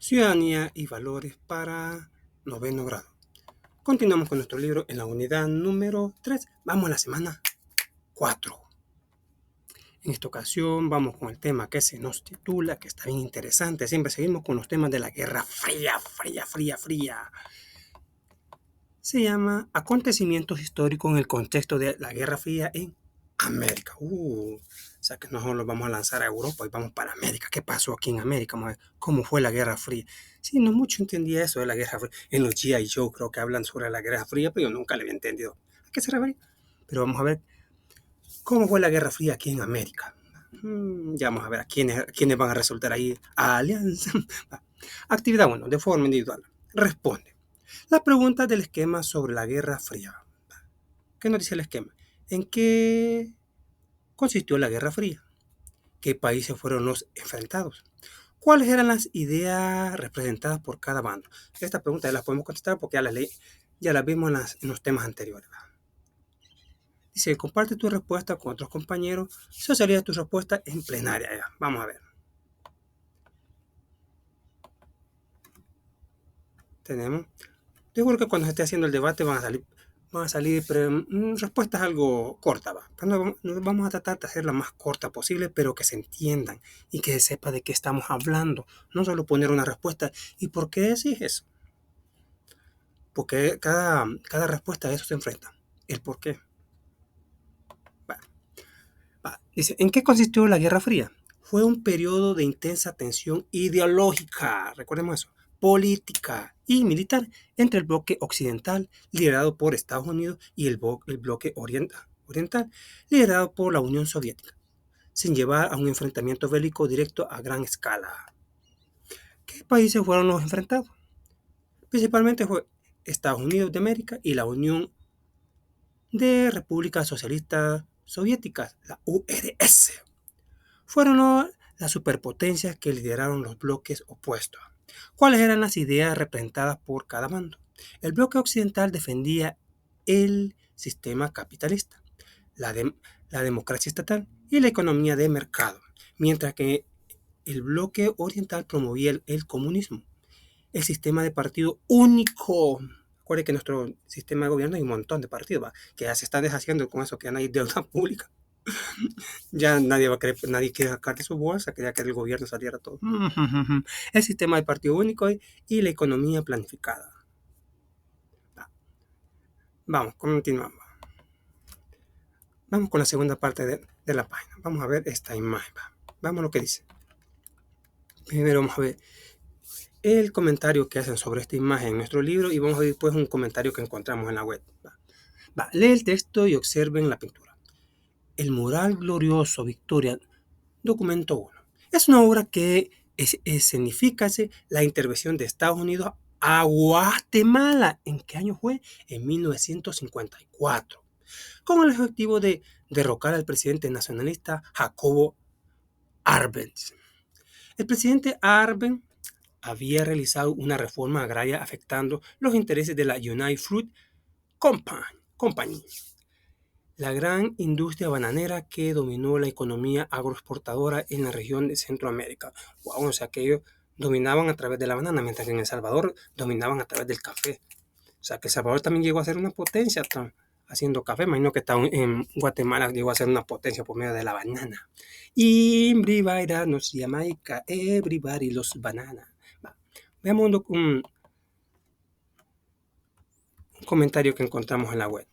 Ciudadanía y valores para noveno grado. Continuamos con nuestro libro en la unidad número 3. Vamos a la semana 4. En esta ocasión vamos con el tema que se nos titula, que está bien interesante. Siempre seguimos con los temas de la Guerra Fría. Se llama Acontecimientos históricos en el contexto de la Guerra Fría en América. O sea que no nos vamos a lanzar a Europa y vamos para América. ¿Qué pasó aquí en América? Vamos a ver cómo fue la Guerra Fría. Sí, no mucho entendía eso de la Guerra Fría. En los G.I. Joe creo que hablan sobre la Guerra Fría, pero yo nunca le había entendido a qué se refería. Pero vamos a ver cómo fue la Guerra Fría aquí en América. Ya vamos a ver a quiénes van a resultar ahí a alianza. Actividad 1. De forma individual. Responde. La pregunta del esquema sobre la Guerra Fría. ¿Qué nos dice el esquema? ¿En qué consistió la Guerra Fría? ¿Qué países fueron los enfrentados? ¿Cuáles eran las ideas representadas por cada bando? Esta pregunta ya la podemos contestar porque ya la vimos en los temas anteriores. Dice, comparte tu respuesta con otros compañeros. Socializa tu respuesta en plenaria. Ya. Vamos a ver. Tenemos. Yo creo que cuando se esté haciendo el debate van a salir respuestas algo cortas. Pero vamos a tratar de hacerla más corta posible, pero que se entiendan y que se sepa de qué estamos hablando. No solo poner una respuesta. ¿Y por qué decís eso? Porque cada respuesta a eso se enfrenta. ¿El por qué? Dice, ¿en qué consistió la Guerra Fría? Fue un periodo de intensa tensión ideológica, recordemos eso, política y militar entre el bloque occidental, liderado por Estados Unidos, y el bloque oriental, liderado por la Unión Soviética, sin llevar a un enfrentamiento bélico directo a gran escala. ¿Qué países fueron los enfrentados? Principalmente fue Estados Unidos de América y la Unión de Repúblicas Socialistas Soviéticas, la URSS. Fueron las superpotencias que lideraron los bloques opuestos. ¿Cuáles eran las ideas representadas por cada bando? El bloque occidental defendía el sistema capitalista, la democracia estatal y la economía de mercado, mientras que el bloque oriental promovía el comunismo, el sistema de partido único. Recuerde que en nuestro sistema de gobierno hay un montón de partidos que ya se están deshaciendo con eso, que ya no hay deuda pública. Ya nadie quiere sacar de su bolsa, quería que el gobierno saliera todo. El sistema de partido único y la economía planificada. Vamos, continuamos. Vamos con la segunda parte de la página. Vamos a ver esta imagen. Vamos a lo que dice. Primero vamos a ver el comentario que hacen sobre esta imagen en nuestro libro y vamos a ver después un comentario que encontramos en la web. Lee el texto y observen la pintura. El mural glorioso Victoria, documento 1. Es una obra que escenifica la intervención de Estados Unidos a Guatemala. ¿En qué año fue? En 1954. Con el objetivo de derrocar al presidente nacionalista Jacobo Arbenz. El presidente Arbenz había realizado una reforma agraria afectando los intereses de la United Fruit Company, la gran industria bananera que dominó la economía agroexportadora en la región de Centroamérica. Wow, o sea que ellos dominaban a través de la banana, mientras que en El Salvador dominaban a través del café. O sea que El Salvador también llegó a ser una potencia haciendo café. Imagino que en Guatemala llegó a ser una potencia por medio de la banana. Everybody nos Jamaica, everybody los bananas. Veamos un comentario que encontramos en la web.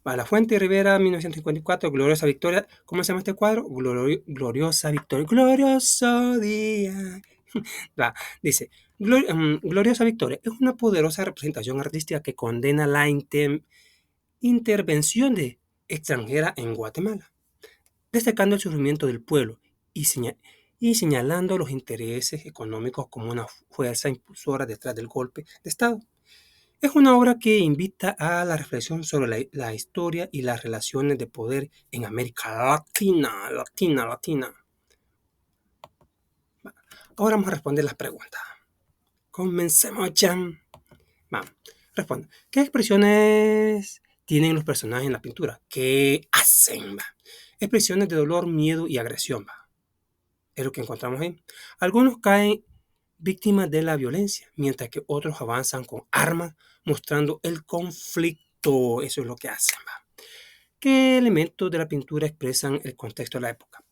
La Fuente Rivera, 1954, Gloriosa Victoria. ¿Cómo se llama este cuadro? Gloriosa Victoria. Glorioso día. Dice, Gloriosa Victoria es una poderosa representación artística que condena la intervención extranjera en Guatemala, destacando el sufrimiento del pueblo y señalando los intereses económicos como una fuerza impulsora detrás del golpe de Estado. Es una obra que invita a la reflexión sobre la historia y las relaciones de poder en América Latina. Ahora vamos a responder las preguntas. Comencemos ya. Vamos, responde. ¿Qué expresiones tienen los personajes en la pintura? ¿Qué hacen? Expresiones de dolor, miedo y agresión. Es lo que encontramos ahí. Algunos caen víctimas de la violencia, mientras que otros avanzan con armas mostrando el conflicto. Eso es lo que hacen. ¿Va? ¿Qué elementos de la pintura expresan el contexto de la época?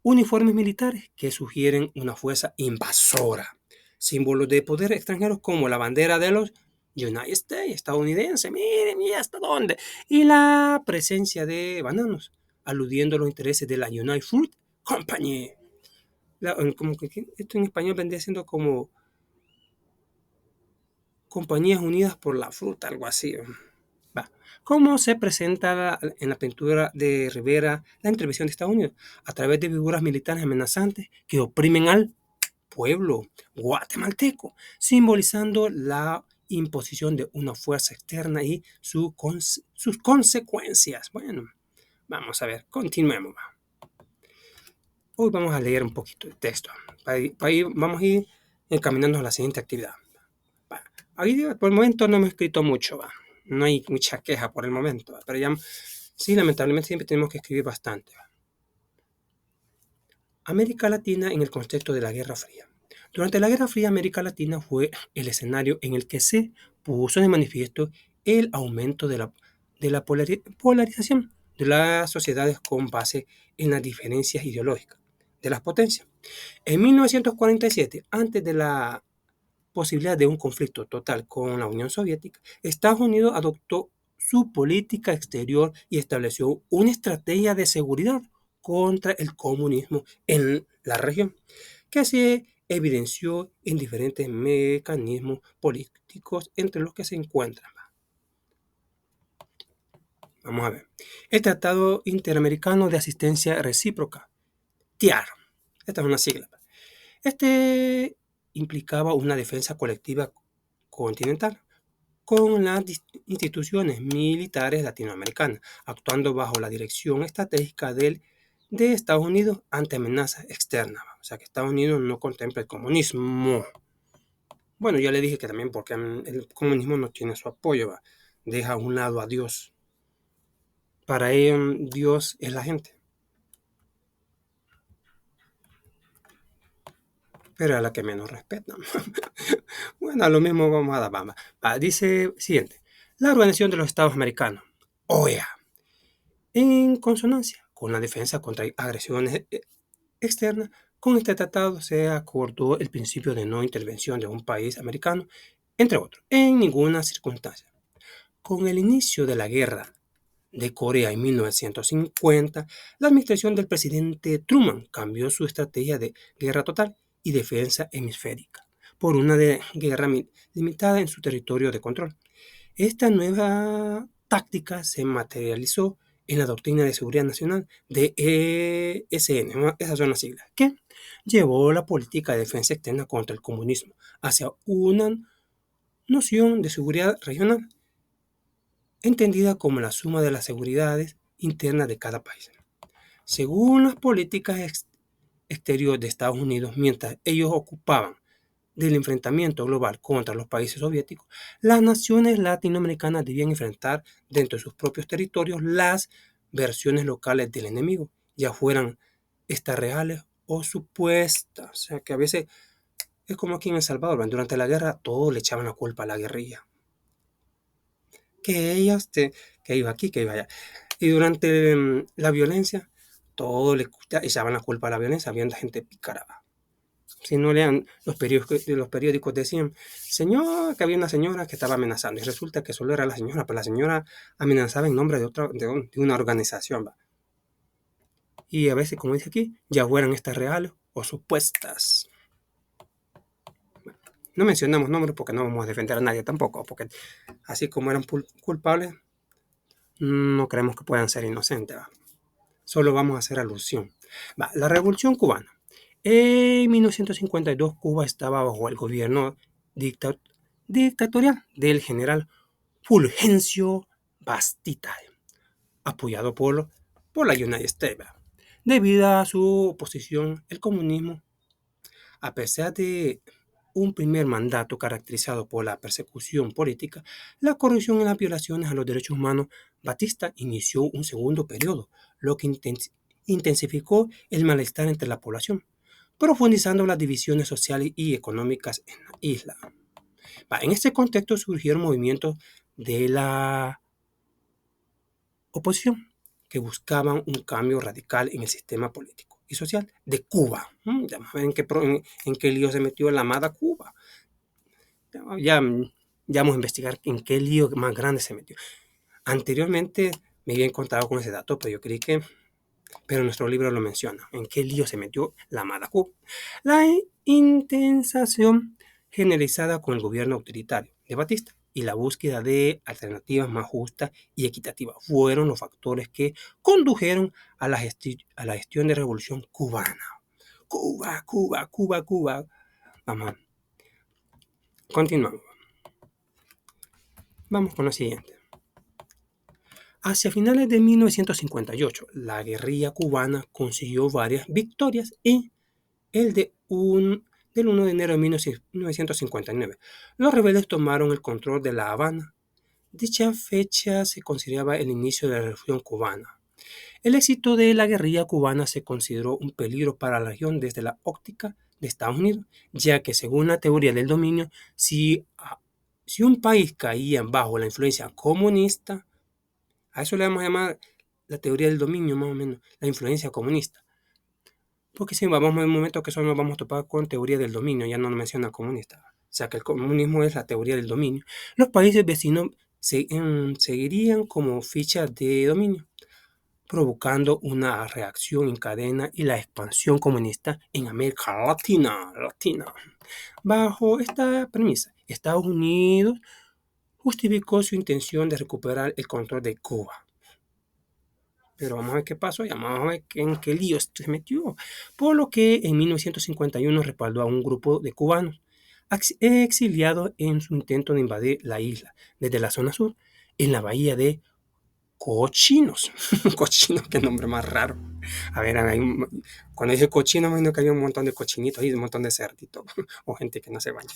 Uniformes militares que sugieren una fuerza invasora. Símbolos de poder extranjeros como la bandera de los United States, estadounidense, miren, ¿y hasta dónde? Y la presencia de bananos, aludiendo a los intereses de la United Fruit Company. Como que esto en español vendría siendo como Compañías Unidas por la Fruta, algo así. Va. ¿Cómo se presenta en la pintura de Rivera la intervención de Estados Unidos? A través de figuras militares amenazantes que oprimen al pueblo guatemalteco, simbolizando la imposición de una fuerza externa y sus consecuencias. Bueno, vamos a ver, continuemos. Hoy vamos a leer un poquito de texto. Para vamos a ir encaminándonos a la siguiente actividad. Ahí por el momento no hemos escrito mucho, ¿va? No hay mucha queja por el momento, ¿va? Pero ya sí, lamentablemente siempre tenemos que escribir bastante, ¿va? América Latina en el contexto de la Guerra Fría. Durante la Guerra Fría, América Latina fue el escenario en el que se puso de manifiesto el aumento de la polarización de las sociedades con base en las diferencias ideológicas de las potencias. En 1947, antes de la posibilidad de un conflicto total con la Unión Soviética, Estados Unidos adoptó su política exterior y estableció una estrategia de seguridad contra el comunismo en la región, que se evidenció en diferentes mecanismos políticos entre los que se encuentran. Vamos a ver. El Tratado Interamericano de Asistencia Recíproca, TIAR. Esta es una sigla. Este implicaba una defensa colectiva continental con las instituciones militares latinoamericanas, actuando bajo la dirección estratégica de Estados Unidos ante amenazas externas. O sea que Estados Unidos no contempla el comunismo. Bueno, ya le dije que también porque el comunismo no tiene su apoyo, ¿va? Deja a un lado a Dios. Para ellos Dios es la gente. Pero a la que menos respetan. Bueno, a lo mismo vamos a dar. Dice siguiente. La Organización de los Estados Americanos, OEA, en consonancia con la defensa contra agresiones externas, con este tratado se acordó el principio de no intervención de un país americano, entre otros, en ninguna circunstancia. Con el inicio de la guerra de Corea en 1950, la administración del presidente Truman cambió su estrategia de guerra total y defensa hemisférica por una guerra limitada en su territorio de control. Esta nueva táctica se materializó en la Doctrina de Seguridad Nacional de ESN, esas son las siglas, que llevó la política de defensa externa contra el comunismo hacia una noción de seguridad regional, entendida como la suma de las seguridades internas de cada país. Según las políticas exteriores de Estados Unidos, mientras ellos ocupaban del enfrentamiento global contra los países soviéticos, las naciones latinoamericanas debían enfrentar dentro de sus propios territorios las versiones locales del enemigo, ya fueran estas reales o supuestas. O sea que a veces es como aquí en El Salvador, durante la guerra todos le echaban la culpa a la guerrilla. Que iba aquí, que iba allá. Y durante la violencia, todos le echaban la culpa a la violencia, había gente pícara. Si no lean los periódicos decían, señor, que había una señora que estaba amenazando. Y resulta que solo era la señora, pero la señora amenazaba en nombre de una organización. ¿Va? Y a veces, como dice aquí, ya fueran estas reales o supuestas. Bueno, no mencionamos nombres porque no vamos a defender a nadie tampoco, porque así como eran culpables, no creemos que puedan ser inocentes. ¿Va? Solo vamos a hacer alusión. Va, la Revolución Cubana. En 1952 Cuba estaba bajo el gobierno dictatorial del general Fulgencio Batista, apoyado por la United States. Debido a su oposición al comunismo, a pesar de un primer mandato caracterizado por la persecución política, la corrupción y las violaciones a los derechos humanos, Batista inició un segundo periodo, lo que intensificó el malestar entre la población. profundizando las divisiones sociales y económicas en la isla. En este contexto surgieron movimientos de la oposición que buscaban un cambio radical en el sistema político y social de Cuba. Ya vamos a ver en qué lío se metió la amada Cuba. Ya, ya vamos a investigar en qué lío más grande se metió. Anteriormente me había encontrado con ese dato, pero nuestro libro lo menciona. ¿En qué lío se metió la amada Cuba? La intensación generalizada con el gobierno autoritario de Batista y la búsqueda de alternativas más justas y equitativas fueron los factores que condujeron a la gestión de revolución cubana. Cuba, Cuba, Cuba, Cuba. Vamos, continuamos. Vamos con lo siguiente. Hacia finales de 1958, la guerrilla cubana consiguió varias victorias y el del 1 de enero de 1959, los rebeldes tomaron el control de La Habana. Dicha fecha se consideraba el inicio de la Revolución cubana. El éxito de la guerrilla cubana se consideró un peligro para la región desde la óptica de Estados Unidos, ya que según la teoría del dominio, si un país caía bajo la influencia comunista, a eso le vamos a llamar la teoría del dominio, más o menos, la influencia comunista. Porque si vamos en un momento que solo nos vamos a topar con teoría del dominio, ya no nos menciona comunista. O sea que el comunismo es la teoría del dominio. Los países vecinos seguirían como fichas de dominio, provocando una reacción en cadena y la expansión comunista en América Latina. Bajo esta premisa, Estados Unidos justificó su intención de recuperar el control de Cuba. Pero vamos a ver qué pasó, ya vamos a ver en qué lío se metió. Por lo que en 1951 respaldó a un grupo de cubanos exiliados en su intento de invadir la isla desde la zona sur, en la bahía de Cochinos. Cochinos, qué nombre más raro. A ver, cuando dije cochino, me imagino que había un montón de cochinitos y un montón de cerditos, o gente que no se baña.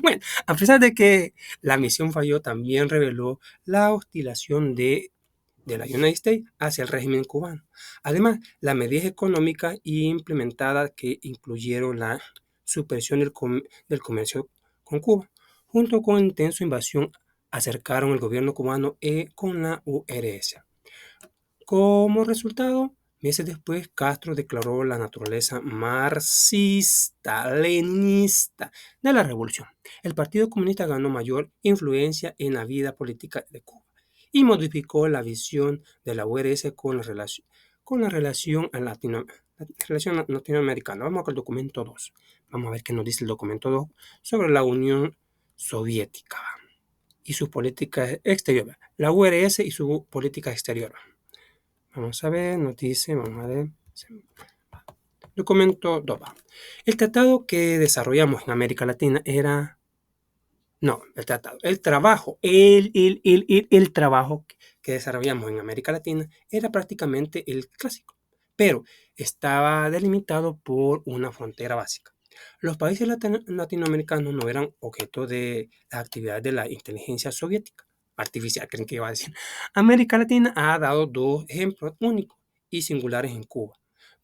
Bueno, a pesar de que la misión falló, también reveló la oscilación de la United States hacia el régimen cubano. Además, las medidas económicas implementadas que incluyeron la supresión del comercio con Cuba, junto con intensa invasión, acercaron el gobierno cubano con la URSS. Como resultado, meses después, Castro declaró la naturaleza marxista-leninista de la revolución. El Partido Comunista ganó mayor influencia en la vida política de Cuba y modificó la visión de la URSS con la relación latinoamericana. Vamos con el documento 2. Vamos a ver qué nos dice el documento 2 sobre la Unión Soviética y sus políticas exteriores. La URSS y su política exterior. Vamos a ver, nos dice, vamos a ver. Documento 2. El tratado que desarrollamos en América Latina era... No, el trabajo que desarrollamos en América Latina era prácticamente el clásico, pero estaba delimitado por una frontera básica. Los países latinoamericanos no eran objeto de las actividades de la inteligencia soviética, artificial, creen que iba a decir. América Latina ha dado dos ejemplos únicos y singulares en Cuba,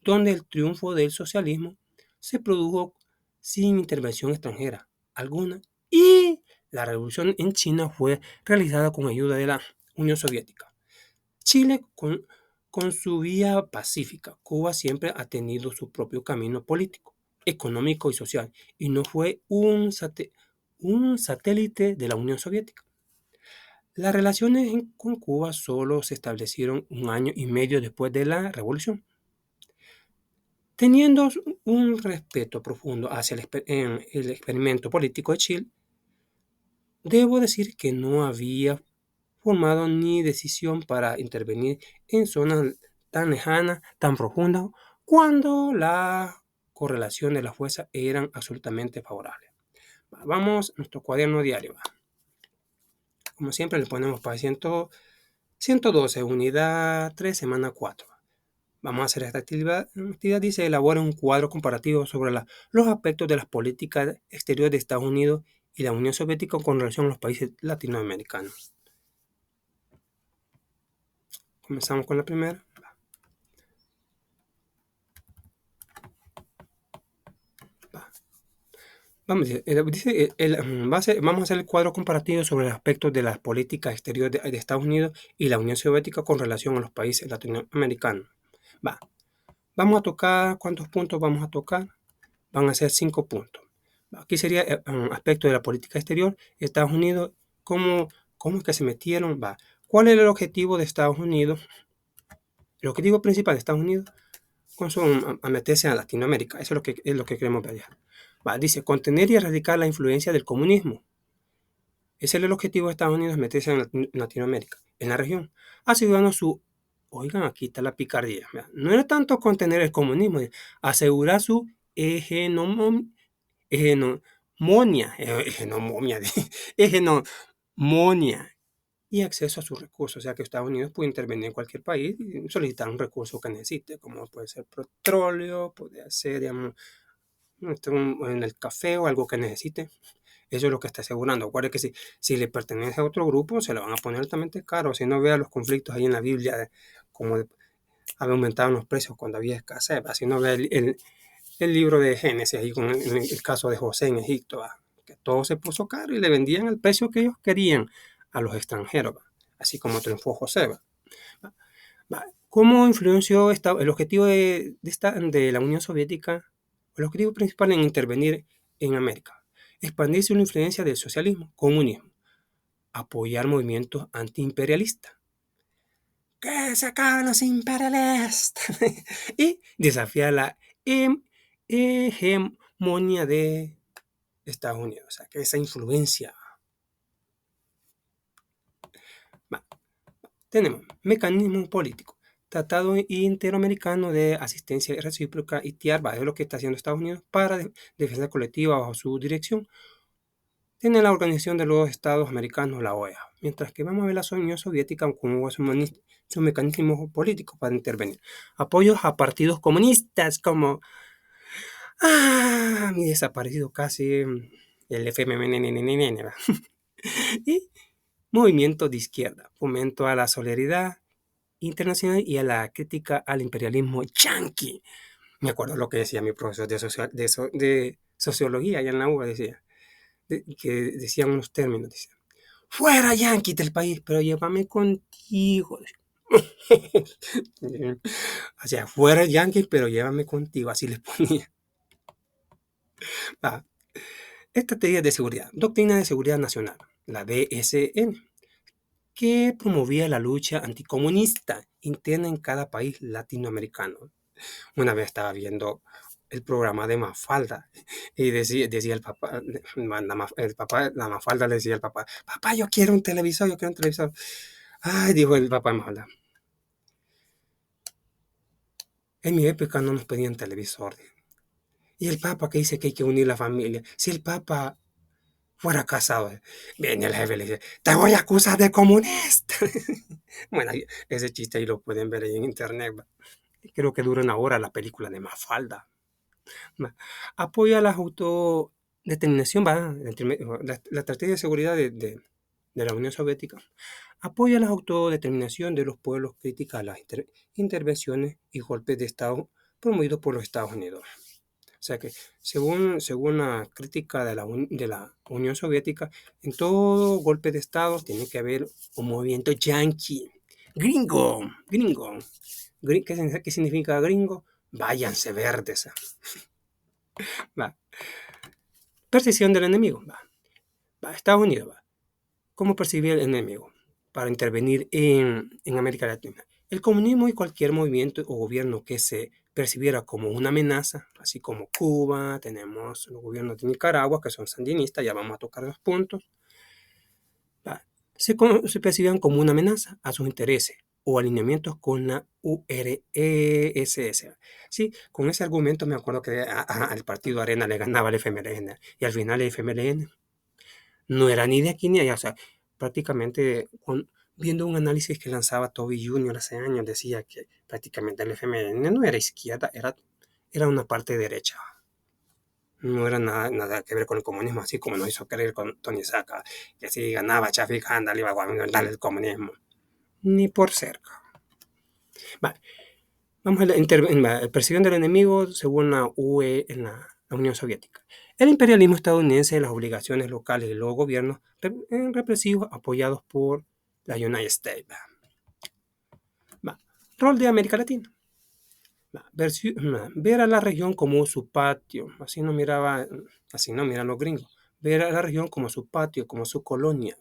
donde el triunfo del socialismo se produjo sin intervención extranjera alguna y la revolución en China fue realizada con ayuda de la Unión Soviética. Chile con su vía pacífica. Cuba siempre ha tenido su propio camino político, económico y social, y no fue un satélite de la Unión Soviética. Las relaciones con Cuba solo se establecieron un año y medio después de la revolución. Teniendo un respeto profundo hacia el experimento político de Chile, debo decir que no había formado ni decisión para intervenir en zonas tan lejanas, tan profundas, cuando la correlación de las fuerzas eran absolutamente favorables. Vamos a nuestro cuaderno diario. Como siempre le ponemos para 112, unidad 3, semana 4. Vamos a hacer esta actividad. Dice, elabora un cuadro comparativo sobre los aspectos de las políticas exteriores de Estados Unidos y la Unión Soviética con relación a los países latinoamericanos. Comenzamos con la primera. vamos a hacer el cuadro comparativo sobre los aspectos de la política exterior de Estados Unidos y la Unión Soviética con relación a los países latinoamericanos. Va. Vamos a tocar, ¿cuántos puntos vamos a tocar? Van a ser 5 puntos. Aquí sería un aspecto de la política exterior. Estados Unidos, ¿cómo es que se metieron? Va. ¿Cuál es el objetivo de Estados Unidos? El objetivo principal de Estados Unidos a meterse a Latinoamérica. Eso es lo que queremos ver. Va, dice, contener y erradicar la influencia del comunismo. Ese es el objetivo de Estados Unidos, meterse en Latinoamérica, en la región, asegurando oigan, aquí está la picardía, no era tanto contener el comunismo, asegurar su hegemonia, hegemonia y acceso a sus recursos, o sea que Estados Unidos puede intervenir en cualquier país y solicitar un recurso que necesite, como puede ser petróleo, puede ser, digamos, en el café o algo que necesite. Eso es lo que está asegurando. Acuérdate que si le pertenece a otro grupo, se lo van a poner altamente caro. Si no vea los conflictos ahí en la Biblia, como había aumentado los precios cuando había escasez. Si no ve el libro de Génesis, ahí con el caso de José en Egipto, que todo se puso caro y le vendían al precio que ellos querían a los extranjeros, así como triunfó José. ¿Cómo influenció el objetivo de la Unión Soviética? El objetivo principal en intervenir en América: expandir su influencia del socialismo, comunismo, apoyar movimientos antiimperialistas, que se acaben los imperialistas, y desafiar la hegemonía de Estados Unidos. O sea, que esa influencia. Tenemos mecanismo político, Tratado Interamericano de Asistencia Recíproca y TIAR, es lo que está haciendo Estados Unidos para defensa colectiva bajo su dirección. Tiene la Organización de los Estados Americanos, la OEA, mientras que vamos a ver la Unión Soviética como su mecanismo político para intervenir. Apoyos a partidos comunistas como mi desaparecido casi, el FMLN, y movimientos de izquierda, fomento a la solidaridad internacional y a la crítica al imperialismo yanqui. Me acuerdo lo que decía mi profesor de sociología allá en la UBA, que decían unos términos, decían, fuera yanqui del país, pero llévame contigo. O sea, fuera yanqui, pero llévame contigo, así les ponía. Estrategias de seguridad, Doctrina de Seguridad Nacional, la DSN, que promovía la lucha anticomunista interna en cada país latinoamericano. Una vez estaba viendo el programa de Mafalda y decía el papá, la Mafalda le decía al papá, papá, yo quiero un televisor, yo quiero un televisor. Ay, dijo el papá de Mafalda, en mi época no nos pedían televisor. Y el papa que dice que hay que unir la familia, si el papa fuera casado, viene el jefe y le dice, te voy a acusar de comunista. Bueno, ese chiste ahí lo pueden ver ahí en internet. Creo que dura una hora la película de Mafalda. Apoya la autodeterminación, la estrategia de seguridad de la Unión Soviética. Apoya la autodeterminación de los pueblos, critica las intervenciones y golpes de Estado promovidos por los Estados Unidos. O sea que, según la crítica de la Unión Soviética, en todo golpe de Estado tiene que haber un movimiento yanqui, gringo. ¿Qué significa gringo? Váyanse verdes. Percepción del enemigo. Estados Unidos. ¿Cómo percibir el enemigo para intervenir en América Latina? El comunismo y cualquier movimiento o gobierno que se percibiera como una amenaza, así como Cuba, tenemos los gobiernos de Nicaragua que son sandinistas, ya vamos a tocar los puntos, se percibían como una amenaza a sus intereses o alineamientos con la URSS. Sí, con ese argumento me acuerdo que al partido Arena le ganaba al FMLN y al final el FMLN no era ni de aquí ni allá, o sea, prácticamente viendo un análisis que lanzaba Toby Jr. hace años, decía que prácticamente el FMLN no era izquierda, era una parte derecha. No era nada que ver con el comunismo, así como nos hizo creer con Tony Saca, que si ganaba Chafik Handal iba a darle el comunismo. Ni por cerca. Vale. Vamos a la persecución del enemigo según la UE en la Unión Soviética. El imperialismo estadounidense, las obligaciones locales de los gobiernos represivos apoyados por la United States. Va. Rol de América Latina. Ver a la región como su patio, así no miran los gringos, ver a la región como su patio, como su colonia,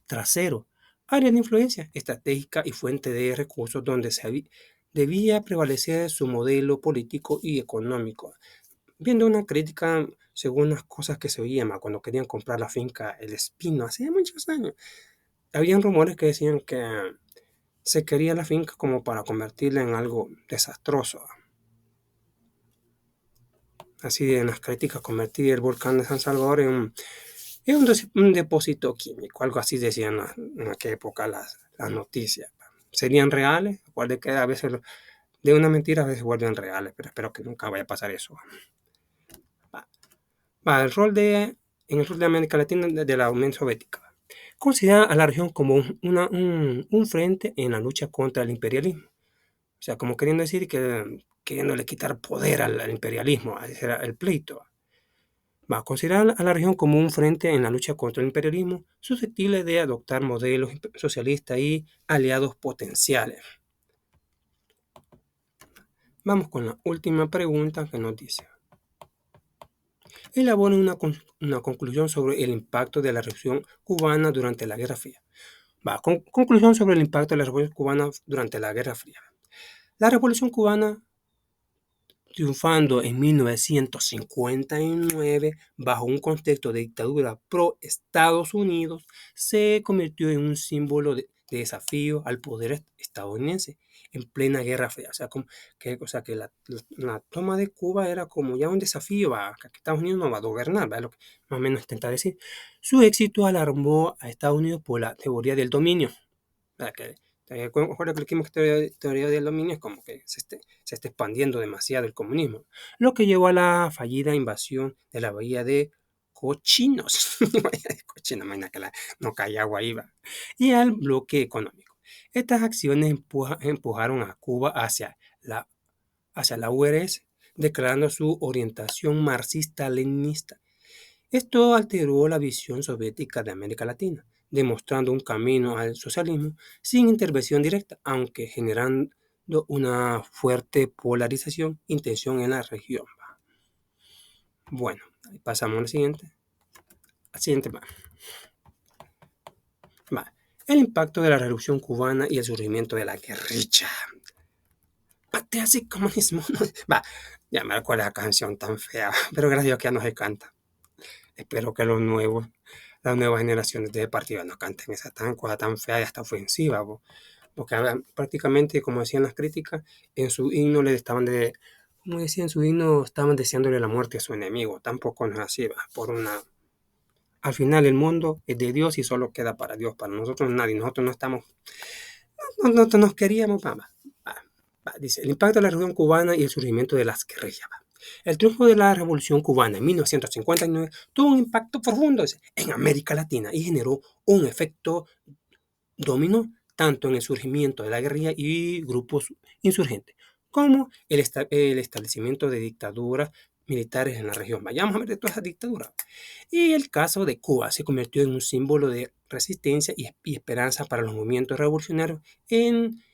trasero, área de influencia estratégica y fuente de recursos donde debía prevalecer su modelo político y económico. Viendo una crítica según las cosas que se oían cuando querían comprar la finca El Espino hace muchos años, habían rumores que decían que se quería la finca como para convertirla en algo desastroso. Así en las críticas, convertir el volcán de San Salvador un depósito químico, algo así decían en aquella época las noticias. ¿Serían reales? Recuerde que a veces de una mentira a veces vuelven reales, pero espero que nunca vaya a pasar eso. En el rol de América Latina de la Unión Soviética. Considera a la región como un frente en la lucha contra el imperialismo. O sea, como queriendo decir que queriéndole quitar poder al imperialismo, ese era el pleito. Va a considerar a la región como un frente en la lucha contra el imperialismo, susceptible de adoptar modelos socialistas y aliados potenciales. Vamos con la última pregunta que nos dice. Elabora una conclusión sobre el impacto de la Revolución Cubana durante la Guerra Fría. Conclusión sobre el impacto de la Revolución Cubana durante la Guerra Fría. La Revolución Cubana, triunfando en 1959 bajo un contexto de dictadura pro-Estados Unidos, se convirtió en un símbolo de desafío al poder estadounidense en plena Guerra Fría. O sea, que la toma de Cuba era como ya un desafío a que Estados Unidos no va a gobernar, ¿verdad? Lo que más o menos intenta decir. Su éxito alarmó a Estados Unidos por la teoría del dominio. Recuerda que teoría del dominio es como que se está expandiendo demasiado el comunismo, lo que llevó a la fallida invasión de la bahía de Cochinos, imagina que no cae agua ahí, va, y al bloque económico. Estas acciones empujaron a Cuba hacia la URSS, declarando su orientación marxista-leninista. Esto alteró la visión soviética de América Latina, demostrando un camino al socialismo sin intervención directa, aunque generando una fuerte polarización y tensión en la región. Bueno, pasamos al siguiente. El impacto de la Revolución Cubana y el surgimiento de la guerrilla. Patea así comunismo. Ya me acuerdo de la canción tan fea, pero gracias a Dios que ya no se canta. Espero que las nuevas generaciones de partidos no canten esa cosa tan fea y hasta ofensiva, porque prácticamente, como decían las críticas, en su himno como decían, en su himno estaban deseándole la muerte a su enemigo. Tampoco no es así, al final el mundo es de Dios y solo queda para Dios, para nosotros nadie, nosotros no estamos, no nos queríamos, dice, el impacto de la revolución cubana y el surgimiento de las guerrillas. El triunfo de la Revolución Cubana en 1959 tuvo un impacto profundo en América Latina y generó un efecto dominó tanto en el surgimiento de la guerrilla y grupos insurgentes, como el establecimiento de dictaduras militares en la región. Vayamos a ver de todas esas dictaduras. Y el caso de Cuba se convirtió en un símbolo de resistencia y esperanza para los movimientos revolucionarios en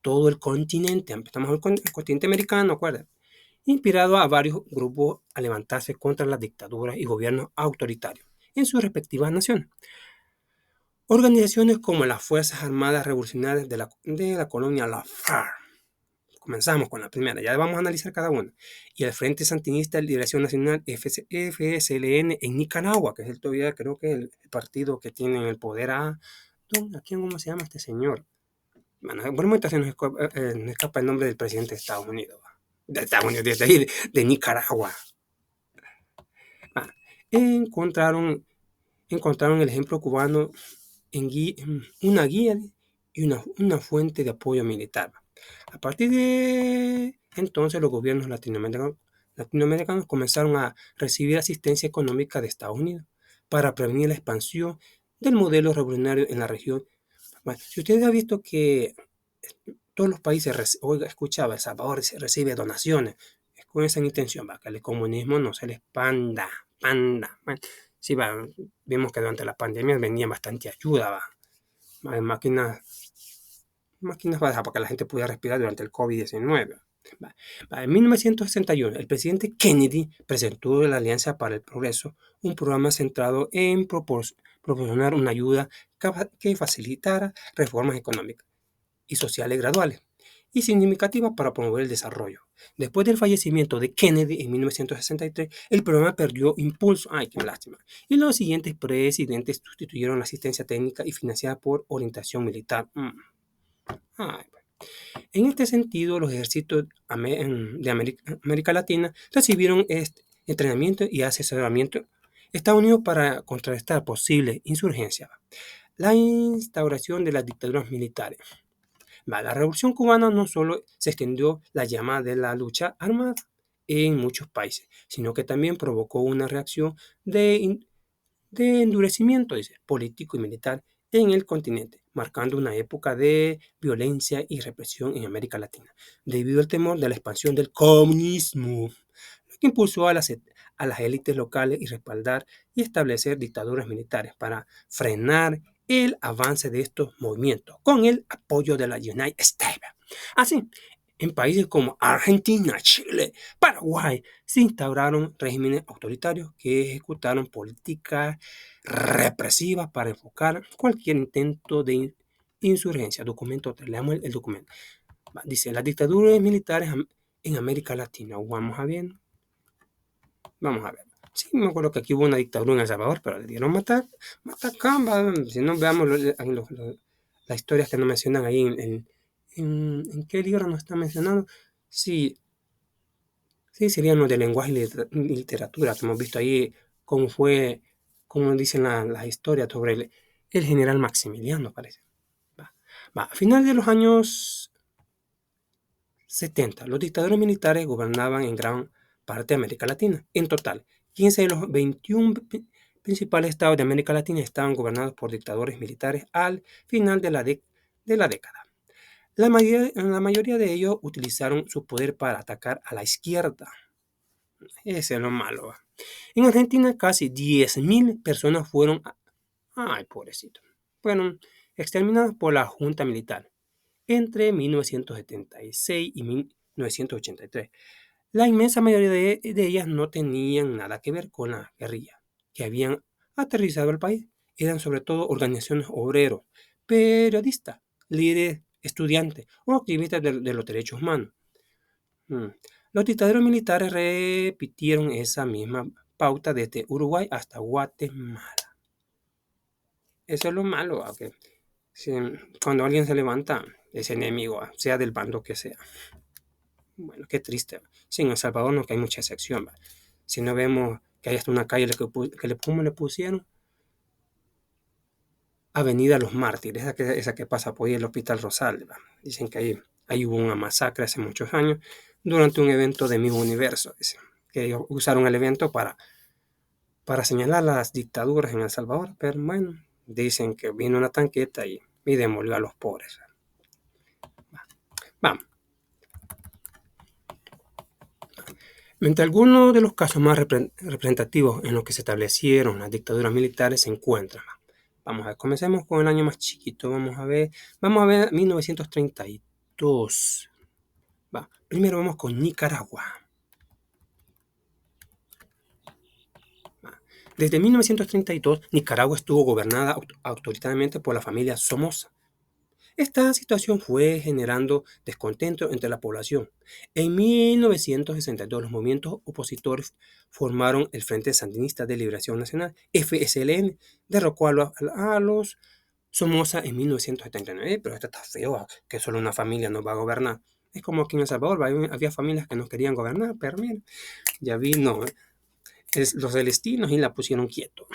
todo el continente. Estamos en el continente americano, acuérdense, inspirado a varios grupos a levantarse contra las dictaduras y gobiernos autoritarios en sus respectivas naciones. Organizaciones como las Fuerzas Armadas Revolucionarias de la colonia La FARC. Comenzamos con la primera, ya vamos a analizar cada una. Y el Frente Sandinista de Liberación Nacional, FSLN, en Nicaragua, que es todavía creo que el partido que tiene en el poder ¿a quién, cómo se llama este señor? Bueno, por el momento se nos escapa el nombre del presidente de Estados Unidos. De Nicaragua. Encontraron el ejemplo cubano en una guía y una fuente de apoyo militar. A partir de entonces, los gobiernos latinoamericanos comenzaron a recibir asistencia económica de Estados Unidos para prevenir la expansión del modelo revolucionario en la región. Bueno, si ustedes han visto que todos los países, escuchaba, El Salvador recibe donaciones, con esa intención, que el comunismo no se les panda. Bueno, sí, vimos que durante la pandemia venía bastante ayuda, máquinas para que la gente pudiera respirar durante el COVID-19. En 1961, el presidente Kennedy presentó la Alianza para el Progreso, un programa centrado en proporcionar una ayuda que facilitara reformas económicas y sociales graduales y significativas para promover el desarrollo. Después del fallecimiento de Kennedy en 1963, el programa perdió impulso. ¡Ay, qué lástima! Y los siguientes presidentes sustituyeron la asistencia técnica y financiada por orientación militar. Ay, en este sentido, los ejércitos de América Latina recibieron entrenamiento y asesoramiento Estados Unidos para contrarrestar posibles insurgencias. La instauración de las dictaduras militares. La Revolución Cubana no solo se extendió la llama de la lucha armada en muchos países, sino que también provocó una reacción de endurecimiento político y militar en el continente, marcando una época de violencia y represión en América Latina, debido al temor de la expansión del comunismo, lo que impulsó a las élites locales y respaldar y establecer dictaduras militares para frenar el avance de estos movimientos, con el apoyo de la United States. Así, en países como Argentina, Chile, Paraguay, se instauraron regímenes autoritarios que ejecutaron políticas represivas para enfocar cualquier intento de insurgencia. Documento, leamos el documento. Dice, las dictaduras militares en América Latina. Vamos a ver. Sí, me acuerdo que aquí hubo una dictadura en El Salvador, pero le dieron matar Si no veamos las historias que nos mencionan ahí ¿en qué libro nos está mencionando? Sí, serían los de lenguaje y literatura, que hemos visto ahí cómo dicen las historias sobre el general Maximiliano, parece. A final de los años 70, los dictadores militares gobernaban en gran parte de América Latina. En total, 15 de los 21 principales estados de América Latina estaban gobernados por dictadores militares al final de la década. La mayoría de ellos utilizaron su poder para atacar a la izquierda. Ese es lo malo. En Argentina, casi 10.000 personas fueron exterminadas por la Junta Militar entre 1976 y 1983. La inmensa mayoría de ellas no tenían nada que ver con la guerrilla que habían aterrorizado al país. Eran sobre todo organizaciones obreros, periodistas, líderes, estudiantes o activistas de los derechos humanos. Los dictadores militares repitieron esa misma pauta desde Uruguay hasta Guatemala. Eso es lo malo, que cuando alguien se levanta es enemigo, sea del bando que sea. Bueno, qué triste. Sí, en El Salvador no, que hay mucha excepción. Si no vemos que hay hasta una calle ¿cómo le pusieron? Avenida Los Mártires, esa que pasa por ahí el Hospital Rosal. Dicen que ahí hubo una masacre hace muchos años durante un evento de Mismo Universo. Dicen que ellos usaron el evento para señalar las dictaduras en El Salvador, pero bueno, dicen que vino una tanqueta y demolió a los pobres. Vamos. Entre algunos de los casos más representativos en los que se establecieron las dictaduras militares se encuentran. Vamos a ver, comencemos con el año más chiquito. Vamos a ver 1932. Primero vamos con Nicaragua. Desde 1932, Nicaragua estuvo gobernada autoritariamente por la familia Somoza. Esta situación fue generando descontento entre la población. En 1962, los movimientos opositores formaron el Frente Sandinista de Liberación Nacional, FSLN, derrocó a los Somoza en 1979. Pero esto está feo, que solo una familia nos va a gobernar. Es como aquí en El Salvador, había familias que no querían gobernar, pero mira, ya vino los celestinos y la pusieron quieto.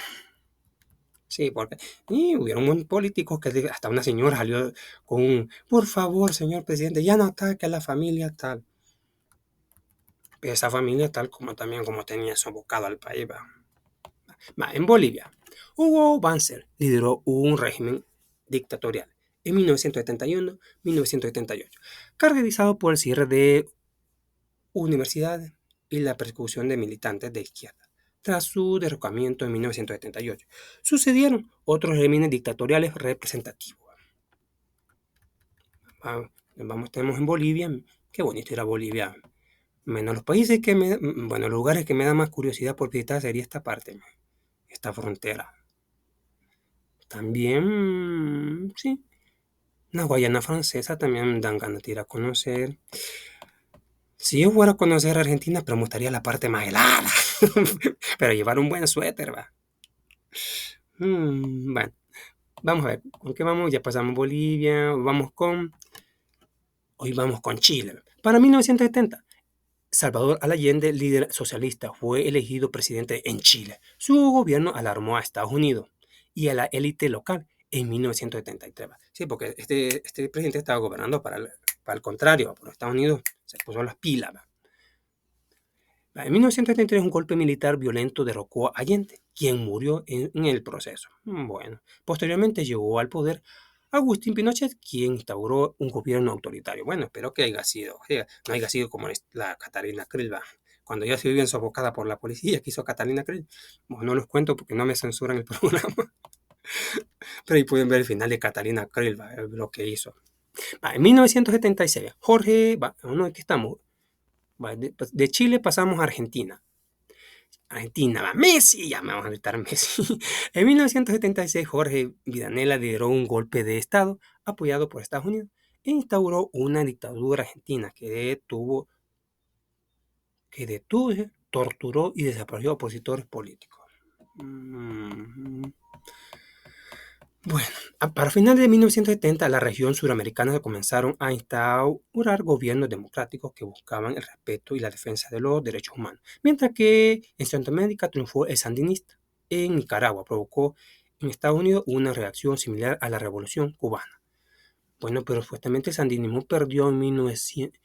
Sí, porque hubieron políticos que hasta una señora salió con por favor, señor presidente, ya no ataque a la familia tal. Esa familia tal como también como tenía sofocado al país. En Bolivia, Hugo Banzer lideró un régimen dictatorial en 1971-1978, caracterizado por el cierre de universidades, y la persecución de militantes de izquierda. Tras su derrocamiento en 1978, sucedieron otros regímenes dictatoriales representativos. Tenemos en Bolivia, qué bonito ir a Bolivia. Menos los países los lugares que me da más curiosidad por visitar sería esta parte, esta frontera. También, sí, la Guayana Francesa también me dan ganas de ir a conocer. Si yo fuera a conocer Argentina, pero me gustaría la parte más helada. Pero llevar un buen suéter, va. Bueno, vamos a ver, ¿con qué vamos? Ya pasamos Bolivia, hoy vamos con Chile. Para 1970, Salvador Allende, líder socialista, fue elegido presidente en Chile. Su gobierno alarmó a Estados Unidos y a la élite local en 1973. Sí, porque este presidente estaba gobernando para el contrario, pero Estados Unidos se puso las pilas. En 1973 un golpe militar violento derrocó a Allende, quien murió en el proceso. Bueno, posteriormente llegó al poder Agustín Pinochet, quien instauró un gobierno autoritario. Bueno, espero que no haya sido como la Catalina Krill, cuando ya se vio bien sofocada por la policía que hizo Catalina Krill. Bueno, no los cuento porque no me censuran el programa, pero ahí pueden ver el final de Catalina Krill, lo que hizo. En 1976, aquí estamos. De Chile pasamos a Argentina. Messi, ya me vamos a gritar Messi. En 1976, Jorge Vidanela lideró un golpe de Estado apoyado por Estados Unidos e instauró una dictadura argentina que detuvo, torturó y desapareció opositores políticos. Bueno, para finales de 1970, la región suramericana comenzaron a instaurar gobiernos democráticos que buscaban el respeto y la defensa de los derechos humanos, mientras que en Centroamérica triunfó el sandinista. En Nicaragua provocó en Estados Unidos una reacción similar a la Revolución Cubana. Bueno, pero supuestamente el sandinismo perdió en 1900,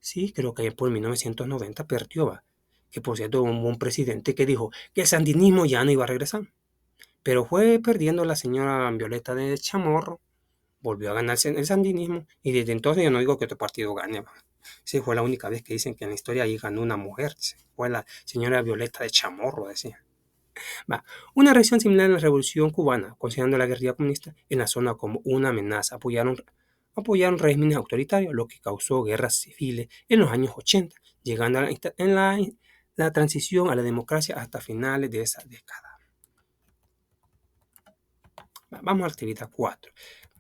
sí, creo que por 1990 perdió, que por cierto hubo un presidente que dijo que el sandinismo ya no iba a regresar. Pero fue perdiendo la señora Violeta de Chamorro, volvió a ganarse el sandinismo y desde entonces yo no digo que otro partido gane. Sí, fue la única vez que dicen que en la historia ahí ganó una mujer. Fue la señora Violeta de Chamorro, decía. Una reacción similar a la Revolución Cubana, considerando la guerrilla comunista en la zona como una amenaza. Apoyaron regímenes autoritarios, lo que causó guerras civiles en los años 80, llegando en la transición a la democracia hasta finales de esa década. Vamos a la actividad 4.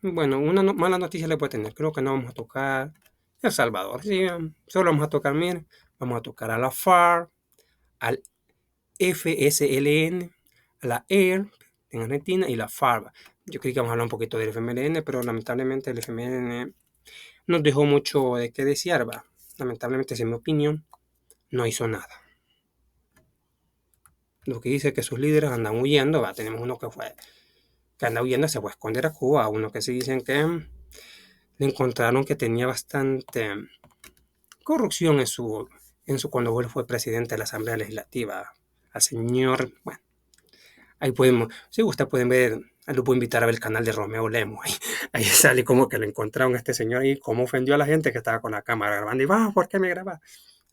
Bueno, una mala noticia le puede tener. Creo que no vamos a tocar El Salvador. Sí, solo vamos a tocar, miren, vamos a tocar a la FARC, al FSLN, a la ERP en Argentina y la FARC. Yo creí que vamos a hablar un poquito del FMLN, pero lamentablemente el FMLN nos dejó mucho de qué desear. Lamentablemente, en mi opinión, no hizo nada. Lo que dice que sus líderes andan huyendo. Tenemos uno que anda huyendo, se fue a esconder a Cuba. Uno que se dicen que le encontraron que tenía bastante corrupción cuando él fue presidente de la Asamblea Legislativa. Al señor, bueno, ahí podemos, si gusta pueden ver, lo puedo invitar a ver el canal de Romeo Lemos. Ahí sale como que lo encontraron a este señor y cómo ofendió a la gente que estaba con la cámara grabando. Y ¿por qué me grabas?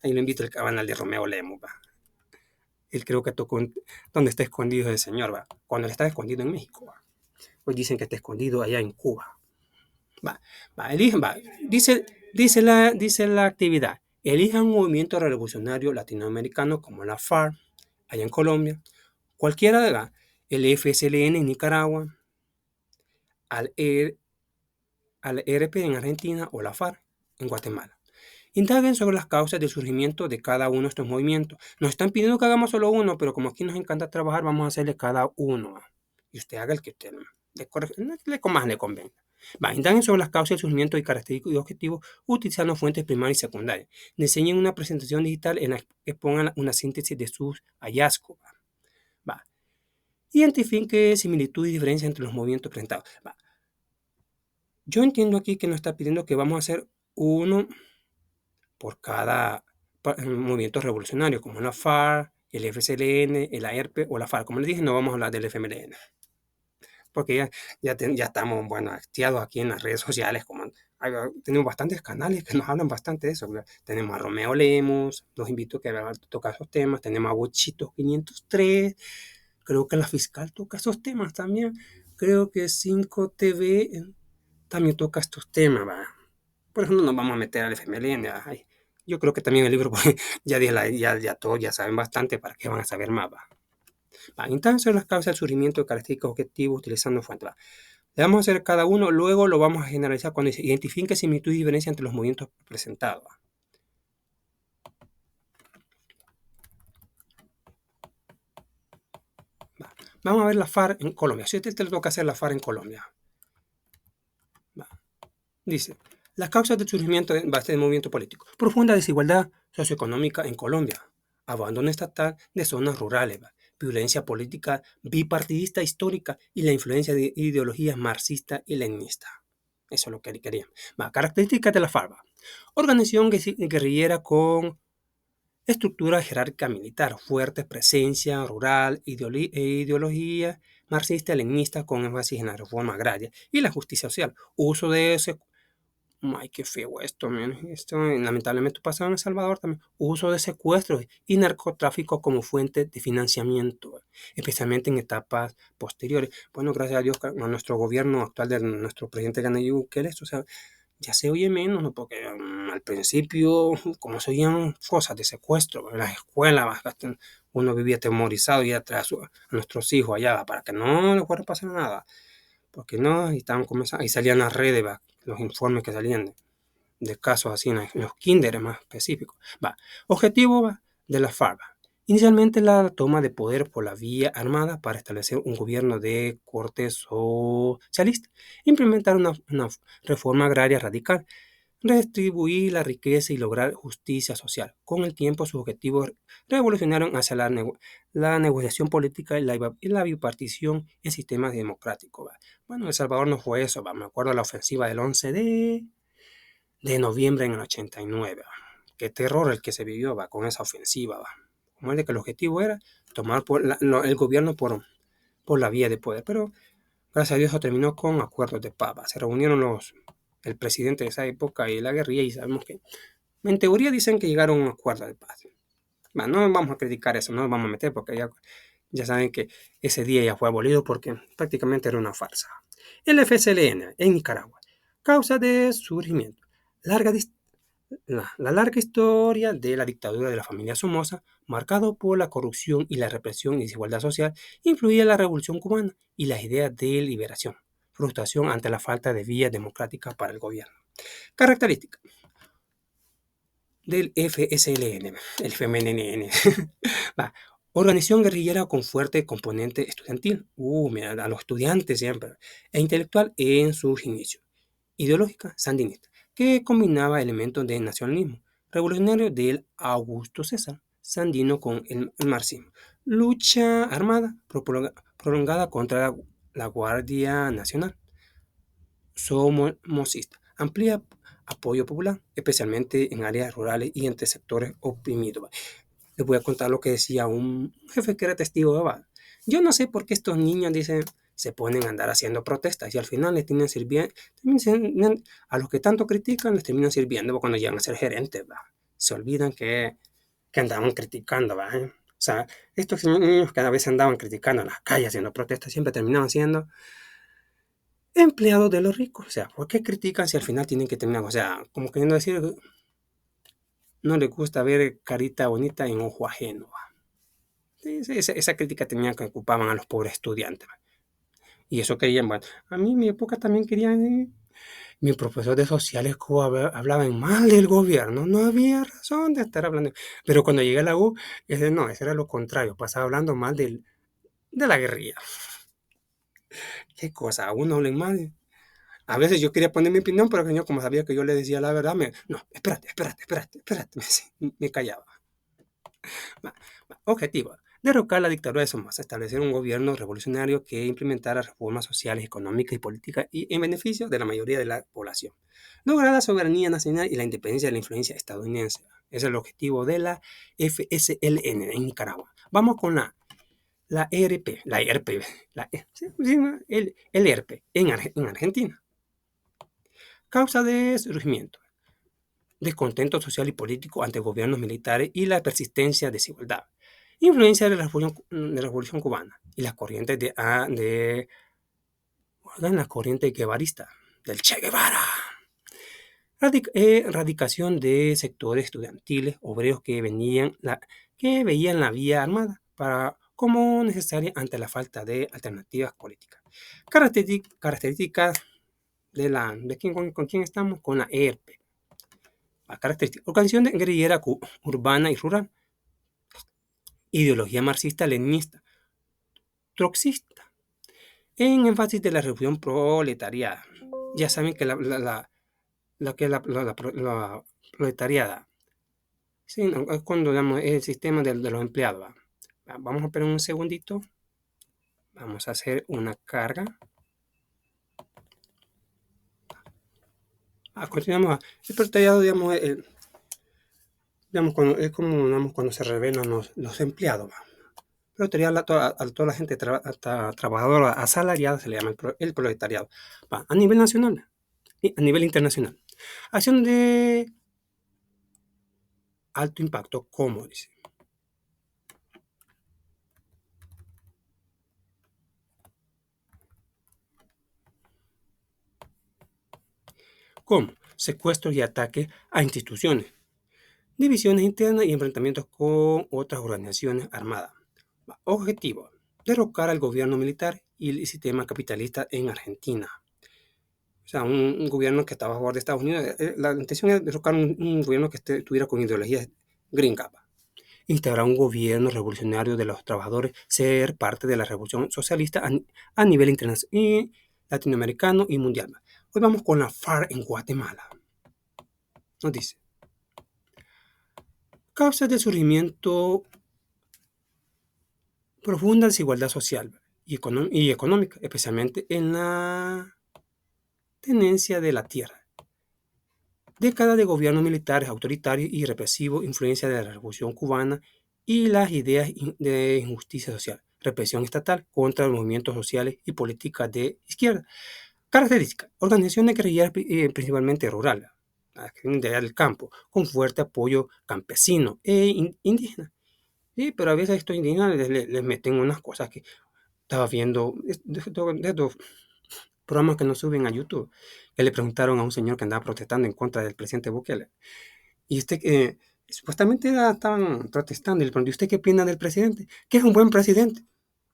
Ahí lo invito al canal de Romeo Lemos. Él creo que tocó donde está escondido el señor. Cuando él está escondido en México. Pues dicen que está escondido allá en Cuba. Dice la actividad, elijan un movimiento revolucionario latinoamericano como la FARC, allá en Colombia, cualquiera de el FSLN en Nicaragua, al ERP en Argentina o la FARC en Guatemala. Indaguen sobre las causas del surgimiento de cada uno de estos movimientos. Nos están pidiendo que hagamos solo uno, pero como aquí nos encanta trabajar, vamos a hacerle cada uno. Y usted haga el que usted más le convenga. Indaguen sobre las causas del surgimiento y características y objetivos utilizando fuentes primarias y secundarias. Diseñen una presentación digital en la que expongan una síntesis de sus hallazgos. Identifiquen similitud y diferencia entre los movimientos presentados. Yo entiendo aquí que nos está pidiendo que vamos a hacer uno por cada movimiento revolucionario, como la FARC, el FSLN, el AERP o la FARC. Como les dije, no vamos a hablar del FMLN. Porque ya estamos, hastiados aquí en las redes sociales, como tenemos bastantes canales que nos hablan bastante de eso. ¿Verdad? Tenemos a Romeo Lemos, los invito a que tocar esos temas. Tenemos a Bochito 503, creo que la fiscal toca esos temas también. Creo que 5TV también toca estos temas, ¿va? Por eso no nos vamos a meter al FMLN. Ay, yo creo que también el libro, pues, ya todos ya saben bastante, para qué van a saber más, ¿va? Entonces, las causas del surgimiento de características objetivos utilizando fuentes. Le vamos a hacer cada uno, luego lo vamos a generalizar cuando dice identifique similitud y diferencia entre los movimientos presentados. Vamos a ver la FARC en Colombia. Si usted le toca hacer la FARC en Colombia. Dice, las causas del surgimiento de este movimiento político. Profunda desigualdad socioeconómica en Colombia. Abandono estatal de zonas rurales. Violencia política bipartidista histórica y la influencia de ideologías marxista y leninista. Eso es lo que querían. Características de la FARC. Organización guerrillera con estructura jerárquica militar, fuerte presencia rural ideología marxista-leninista con énfasis en la reforma agraria y la justicia social. Uso de ese... Ay, qué feo esto, man. Esto lamentablemente pasó en El Salvador también. Uso de secuestros y narcotráfico como fuente de financiamiento, especialmente en etapas posteriores. Bueno, gracias a Dios, a nuestro gobierno actual de nuestro presidente Nayib Bukele, o sea, ya se oye menos, ¿no? Porque al principio, como se oían cosas de secuestro en las escuelas, uno vivía atemorizado y atrás a nuestros hijos allá, para que no les fuera a pasar nada. Porque no, y estaban comenzando, y salían las redes, los informes que salían de casos así en los kinder más específicos. Objetivo de la FARC. Inicialmente la toma de poder por la vía armada para establecer un gobierno de corte socialista, implementar una reforma agraria radical, redistribuir la riqueza y lograr justicia social. Con el tiempo sus objetivos revolucionaron hacia la negociación política y la bipartición en sistemas democráticos. Bueno, El Salvador no fue eso. Me acuerdo de la ofensiva del 11 de noviembre en el 89. Qué terror el que se vivió con esa ofensiva. Como es de que el objetivo era tomar el gobierno por la vía de poder. Pero gracias a Dios eso terminó con acuerdos de paz. Se reunieron el presidente de esa época y la guerrilla y sabemos que en teoría dicen que llegaron a un acuerdo de paz. No vamos a criticar eso, no nos vamos a meter porque ya saben que ese día ya fue abolido porque prácticamente era una farsa. El FSLN en Nicaragua. Causa de surgimiento. La larga historia de la dictadura de la familia Somoza, marcado por la corrupción y la represión y desigualdad social, influía en la revolución cubana y las ideas de liberación, frustración ante la falta de vías democráticas para el gobierno. Características del FSLN, el FMNN. Organización guerrillera con fuerte componente estudiantil, mira, a los estudiantes siempre, e intelectual en sus inicios. Ideológica sandinista, que combinaba elementos de nacionalismo revolucionario del Augusto César Sandino con el marxismo. Lucha armada prolongada contra la Guardia Nacional somocista. Amplía apoyo popular, especialmente en áreas rurales y entre sectores oprimidos. Les voy a contar lo que decía un jefe que era testigo de Jehová. Yo no sé por qué estos niños dicen se ponen a andar haciendo protestas y al final les terminan sirviendo, a los que tanto critican les terminan sirviendo cuando llegan a ser gerentes, se olvidan que andaban criticando, o sea, estos niños cada vez andaban criticando en las calles haciendo protestas, siempre terminaban siendo empleados de los ricos. O sea, ¿por qué critican si al final tienen que terminar? O sea, como queriendo decir, no les gusta ver carita bonita en ojo ajeno. Esa crítica tenían que ocupaban a los pobres estudiantes. Y eso querían, bueno, a mí en mi época también querían, mi profesor de sociales hablaban mal del gobierno, no había razón de estar hablando. Pero cuando llegué a la U, no, ese era lo contrario, pasaba hablando mal de la guerrilla. Qué cosa, a uno hablen mal. A veces yo quería poner mi opinión, pero el señor, como sabía que yo le decía la verdad, no, espérate, me callaba. Objetivo: derrocar la dictadura de Somoza, establecer un gobierno revolucionario que implementara reformas sociales, económicas y políticas en beneficio de la mayoría de la población. Lograr la soberanía nacional y la independencia de la influencia estadounidense. Ese es el objetivo de la FSLN en Nicaragua. Vamos con la ERP, el ERP en Argentina. Causa de surgimiento: descontento social y político ante gobiernos militares y la persistencia de desigualdad. Influencia de la Revolución Cubana y las corrientes la corriente guevarista, del Che Guevara. Radicación de sectores estudiantiles, obreros que veían la vía armada como necesaria ante la falta de alternativas políticas. Características con quién estamos, con la ERP. Organización guerrillera urbana y rural. Ideología marxista-leninista, troxista, en énfasis de la revolución proletariada. Ya saben que la proletariada, sí, no, es cuando damos el sistema de los empleados. Vamos a esperar un segundito. Vamos a hacer una carga. Continuamos. El proletariado, digamos, es como cuando se revelan los empleados. Proletariado, a toda la gente trabajadora asalariada se le llama el proletariado. A nivel nacional y a nivel internacional. Acción de alto impacto, como dice. Como secuestros y ataques a instituciones, divisiones internas y enfrentamientos con otras organizaciones armadas. Objetivo: derrocar al gobierno militar y el sistema capitalista en Argentina. O sea, un gobierno que estaba a favor de Estados Unidos. La intención era derrocar un gobierno que estuviera con ideologías gringas. Instaurar un gobierno revolucionario de los trabajadores, ser parte de la revolución socialista a nivel internacional y latinoamericano y mundial. Hoy vamos con la FARC en Guatemala. Nos dice: causas del surgimiento: profunda desigualdad social y económica, especialmente en la tenencia de la tierra. Décadas de gobiernos militares autoritarios y represivos, influencia de la Revolución Cubana y las ideas de injusticia social, represión estatal contra los movimientos sociales y políticas de izquierda. Características: organizaciones guerrilleras principalmente rurales, del campo, con fuerte apoyo campesino e indígena. Sí, pero a veces estos indígenas les meten unas cosas que estaba viendo de estos programas que nos suben a YouTube, que le preguntaron a un señor que andaba protestando en contra del presidente Bukele. Y supuestamente estaban protestando y le pregunté: ¿usted qué opina del presidente? Que es un buen presidente.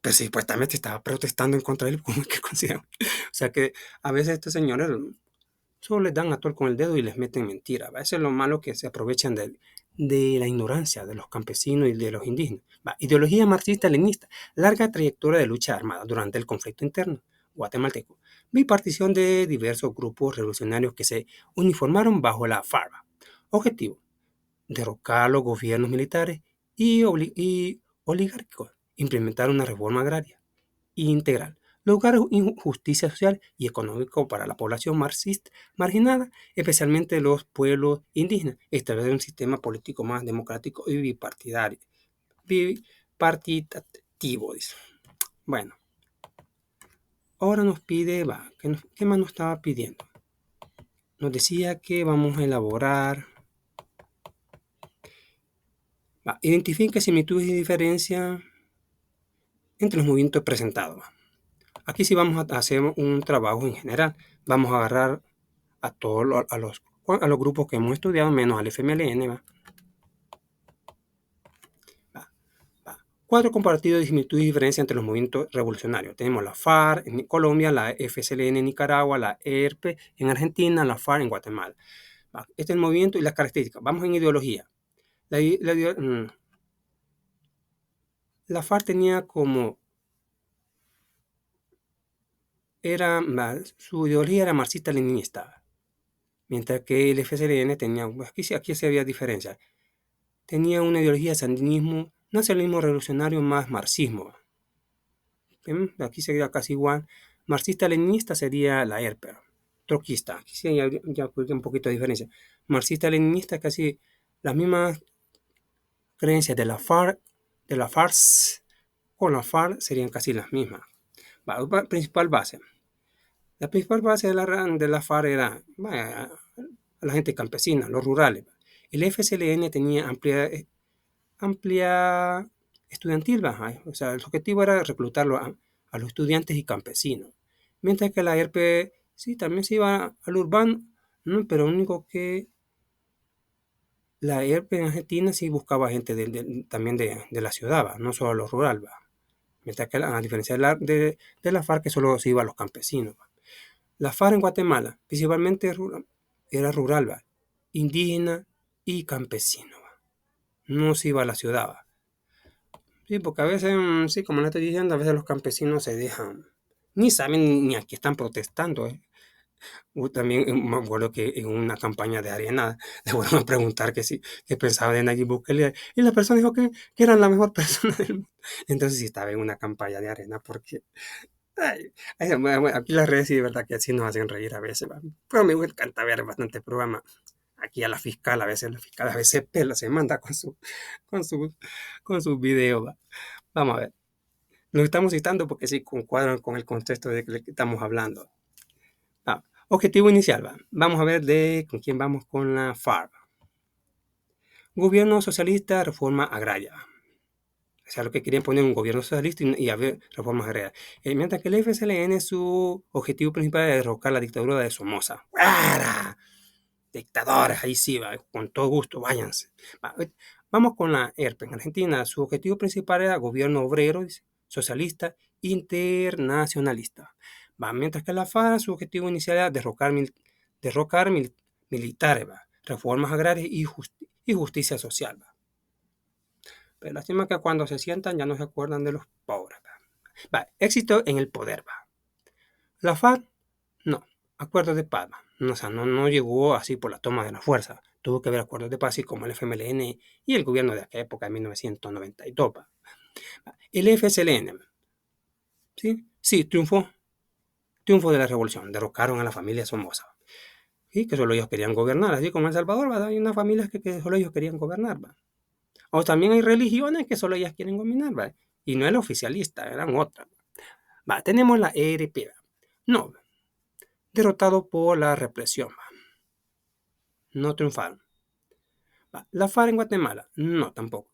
Pero sí, supuestamente estaba protestando en contra de él, como que considera. O sea que a veces estos señores solo les dan a tol con el dedo y les meten mentiras. Eso es lo malo, que se aprovechan de la ignorancia de los campesinos y de los indígenas. Ideología marxista-leninista, larga trayectoria de lucha armada durante el conflicto interno guatemalteco. Bipartición de diversos grupos revolucionarios que se uniformaron bajo la FARC. Objetivo: derrocar los gobiernos militares y oligárquicos, implementar una reforma agraria integral, lograr justicia social y económica para la población marxista marginada, especialmente los pueblos indígenas, establecer un sistema político más democrático y bipartitativo. Dice. Bueno, ahora nos pide, ¿qué más nos estaba pidiendo? Nos decía que vamos a elaborar, identifica similitudes y diferencias entre los movimientos presentados. Aquí sí vamos a hacer un trabajo en general. Vamos a agarrar a todos a los grupos que hemos estudiado, menos al FMLN. Cuadro comparativo de similitud y diferencia entre los movimientos revolucionarios. Tenemos la FARC en Colombia, la FSLN en Nicaragua, la ERP en Argentina, la FARC en Guatemala. Este es el movimiento y las características. Vamos en ideología. La FARC tenía su ideología era marxista-leninista, mientras que el FSLN tenía, aquí sí había diferencia, tenía una ideología de sandinismo, nacionalismo revolucionario más marxismo. Aquí sería casi igual. Marxista-leninista sería la ERP. Troquista, aquí sí ya un poquito de diferencia. Marxista-leninista, casi las mismas creencias de la FARC, con la FARC serían casi las mismas. Principal base: La principal base de la FARC era a la gente campesina, los rurales. El FSLN tenía amplia estudiantil, o sea, el objetivo era reclutarlo a los estudiantes y campesinos. Mientras que la ERP sí también se iba al urbano, ¿no? Pero lo único que la ERP en Argentina sí buscaba gente también de la ciudad, no solo a los rurales. Mientras que a diferencia de la FARC que solo se iba a los campesinos. La FARC en Guatemala principalmente era rural, indígena y campesino. No se iba a la ciudad. Sí, porque a veces, sí, como le estoy diciendo, a veces los campesinos se dejan, ni saben ni a qué están protestando. También me acuerdo que en una campaña de arena le fueron a preguntar qué pensaba de Nayib Bukele y la persona dijo que era la mejor persona del mundo. Entonces sí estaba en una campaña de arena porque bueno, aquí las redes sí de verdad que así nos hacen reír a veces. Pero me encanta ver bastante programa. Aquí a la fiscal a veces pela, se manda con su, con sus videos. Vamos a ver. Lo estamos citando porque sí concuadran con el contexto de que estamos hablando. Objetivo inicial, vamos a ver con quién vamos con la FARC. Gobierno socialista, reforma agraria. O sea, lo que querían poner un gobierno socialista y haber reformas agrarias. Mientras que el FSLN, su objetivo principal era derrocar la dictadura de Somoza. ¡Para! Dictadores, ahí sí, con todo gusto, váyanse. Vamos con la ERP. En Argentina, su objetivo principal era gobierno obrero, socialista, internacionalista. Mientras que la FARC, su objetivo inicial era derrocar militares, reformas agrarias y justicia social. Pero lástima que cuando se sientan ya no se acuerdan de los pobres. Éxito en el poder. La FARC, no. Acuerdos de paz. No, o sea, no llegó así por la toma de la fuerza. Tuvo que haber acuerdos de paz, así como el FMLN y el gobierno de aquella época, en 1992. El FSLN, ¿sí? Sí, triunfó de la revolución. Derrocaron a la familia Somoza. ¿Sí? Que solo ellos querían gobernar, así como en El Salvador, ¿verdad? Hay unas familias que solo ellos querían gobernar. ¿Va? O también hay religiones que solo ellas quieren gobernar. ¿Va? Y no el oficialista, eran otras. Tenemos la ERP. No, derrotado por la represión. No triunfaron. La FARC en Guatemala, no, tampoco.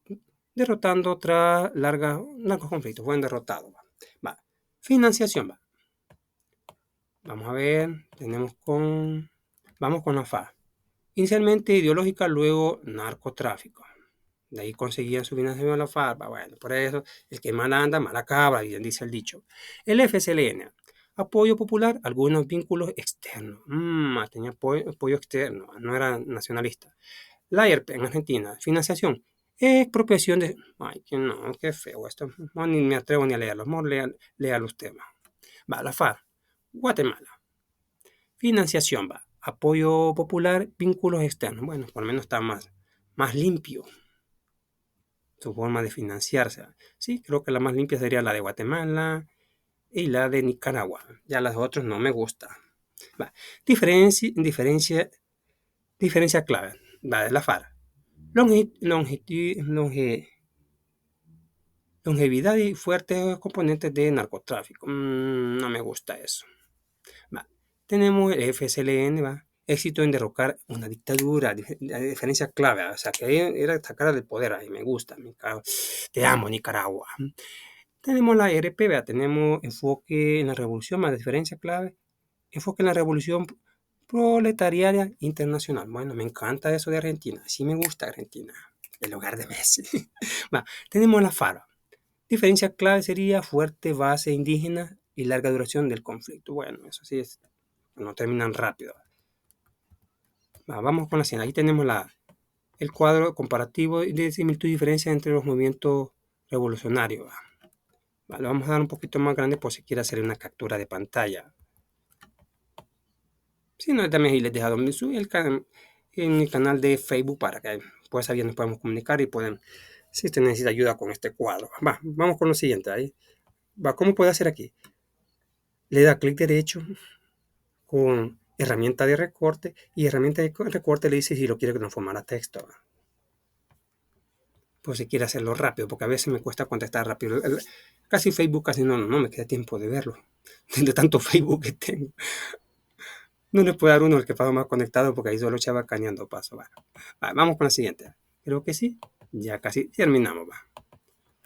Derrotando tras largos conflictos, fueron derrotados. Financiación, Vamos a ver, vamos con la FARC. Inicialmente ideológica, luego narcotráfico. De ahí conseguían su financiación a la FARC. Bueno, por eso, el que mal anda, mal acaba, bien dice el dicho. El FSLN, apoyo popular, algunos vínculos externos. Tenía apoyo externo, no era nacionalista. La ERP en Argentina, financiación, expropiación de... Ay, que no, qué feo esto. No, ni me atrevo ni a leerlo. Mejor lea los temas. La FARC, Guatemala. Financiación, apoyo popular, vínculos externos. Bueno, por lo menos está más limpio su forma de financiarse. Sí, creo que la más limpia sería la de Guatemala y la de Nicaragua. Ya las otras no me gustan. Diferencia clave. De la FARC. Longevidad y fuertes componentes de narcotráfico. No me gusta eso. Tenemos el FSLN, éxito en derrocar una dictadura, la diferencia clave, o sea, que era sacar del poder, ahí me gusta, te amo Nicaragua. Tenemos la ERP, tenemos enfoque en la revolución, más diferencia clave, enfoque en la revolución proletariana internacional. Bueno, me encanta eso de Argentina, sí me gusta Argentina, el hogar de Messi. Tenemos la FARC. Diferencia clave sería fuerte base indígena y larga duración del conflicto. Bueno, eso sí no terminan rápido. Vamos con la escena. Ahí tenemos el cuadro comparativo de similitud y diferencia entre los movimientos revolucionarios. Lo vamos a dar un poquito más grande por si quiere hacer una captura de pantalla. Si no, también ahí les he dejado en el canal de Facebook para que pues ahí nos podamos comunicar y pueden, si usted necesita ayuda con este cuadro. Vamos con lo siguiente. Ahí. ¿Cómo puede hacer aquí? Le da clic derecho con herramienta de recorte y herramienta de recorte le dice si lo quiere transformar a texto. Pues si quiere hacerlo rápido, porque a veces me cuesta contestar rápido. Casi Facebook casi no me queda tiempo de verlo. de tanto Facebook que tengo. No le puedo dar uno el que paso más conectado porque ahí solo echaba cañando paso. Bueno, vamos con la siguiente. Creo que sí. Ya casi terminamos. Va.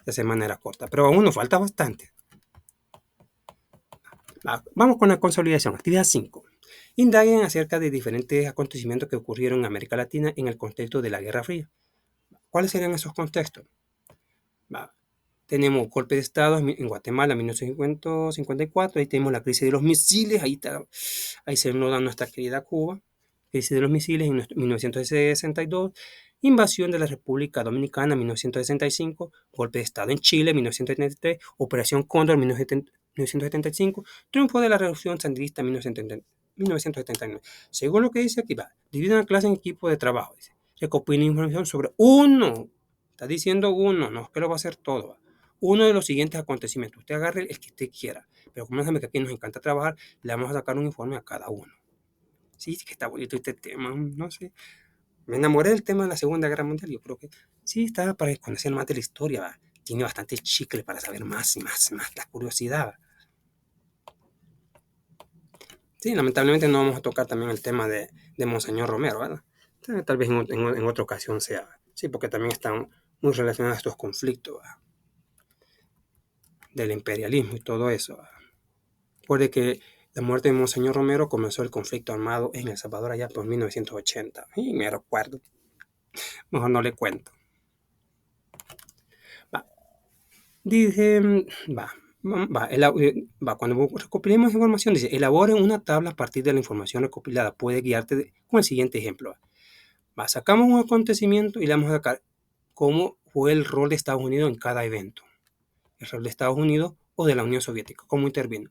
La semana era corta, pero aún nos falta bastante. Vamos con la consolidación. Actividad 5. Indaguen acerca de diferentes acontecimientos que ocurrieron en América Latina en el contexto de la Guerra Fría. ¿Cuáles serían esos contextos? Va. Tenemos golpe de Estado en Guatemala en 1954, ahí tenemos la crisis de los misiles, ahí se nos da nuestra querida Cuba, crisis de los misiles en 1962, invasión de la República Dominicana en 1965, golpe de Estado en Chile en 1973, Operación Cóndor en 1975, triunfo de la Revolución Sandinista en 1979. Según lo que dice aquí, va, dividen la clase en equipos de trabajo, dice, recopilen información sobre uno, está diciendo uno, no es que lo va a hacer todo, va. Uno de los siguientes acontecimientos. Usted agarre el que usted quiera. Pero como sabe que aquí nos encanta trabajar, le vamos a sacar un informe a cada uno. Sí, que está bonito este tema. No sé. Me enamoré del tema de la Segunda Guerra Mundial. Yo creo que sí, está para conocer más de la historia. ¿Va? Tiene bastante chicle para saber más y más y más. La curiosidad. ¿Va? Sí, lamentablemente no vamos a tocar también el tema de Monseñor Romero. ¿Verdad? Tal vez en otra ocasión sea. Sí, porque también están muy relacionados a estos conflictos. ¿Va? Del imperialismo y todo eso. ¿Va? Recuerde que la muerte de Monseñor Romero comenzó el conflicto armado en El Salvador allá por 1980. Y me recuerdo. Mejor no le cuento. Va. Dice, cuando recopilemos información, dice, elaboren una tabla a partir de la información recopilada. Puede guiarte con el siguiente ejemplo. Sacamos un acontecimiento y le vamos a sacar cómo fue el rol de Estados Unidos en cada evento. El rol de Estados Unidos o de la Unión Soviética, cómo intervino.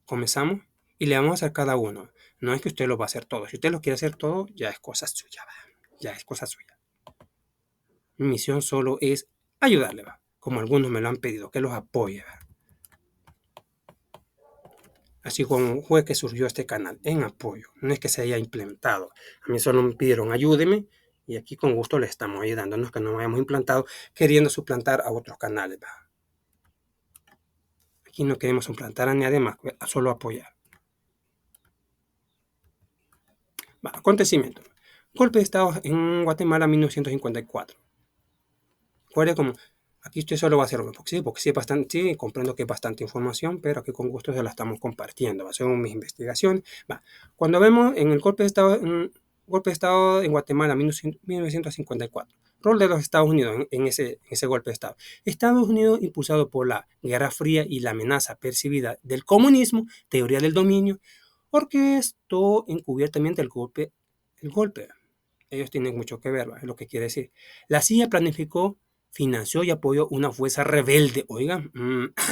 Comenzamos y le vamos a hacer cada uno. No es que usted lo va a hacer todo. Si usted lo quiere hacer todo, ya es cosa suya. Ya es cosa suya. Mi misión solo es ayudarle, como algunos me lo han pedido, que los apoye. Así como fue que surgió este canal, en apoyo. No es que se haya implementado. A mí solo me pidieron ayúdeme y aquí con gusto le estamos ayudando. No es que nos hayamos implantado queriendo suplantar a otros canales. Aquí no queremos suplantar a nadie más, solo apoyar. Acontecimiento. Golpe de Estado en Guatemala en 1954. Recuerde como, aquí usted solo va a hacer uno, porque sí, bastante, sí, comprendo que es bastante información, pero aquí con gusto se la estamos compartiendo, según mis investigaciones. Cuando vemos en el golpe de Estado en Guatemala en 1954, rol de los Estados Unidos en ese golpe de Estado. Estados Unidos, impulsado por la Guerra Fría y la amenaza percibida del comunismo, teoría del dominio, orquestó encubiertamente el golpe. Ellos tienen mucho que ver, es lo que quiere decir. La CIA planificó, financió y apoyó una fuerza rebelde. Oigan,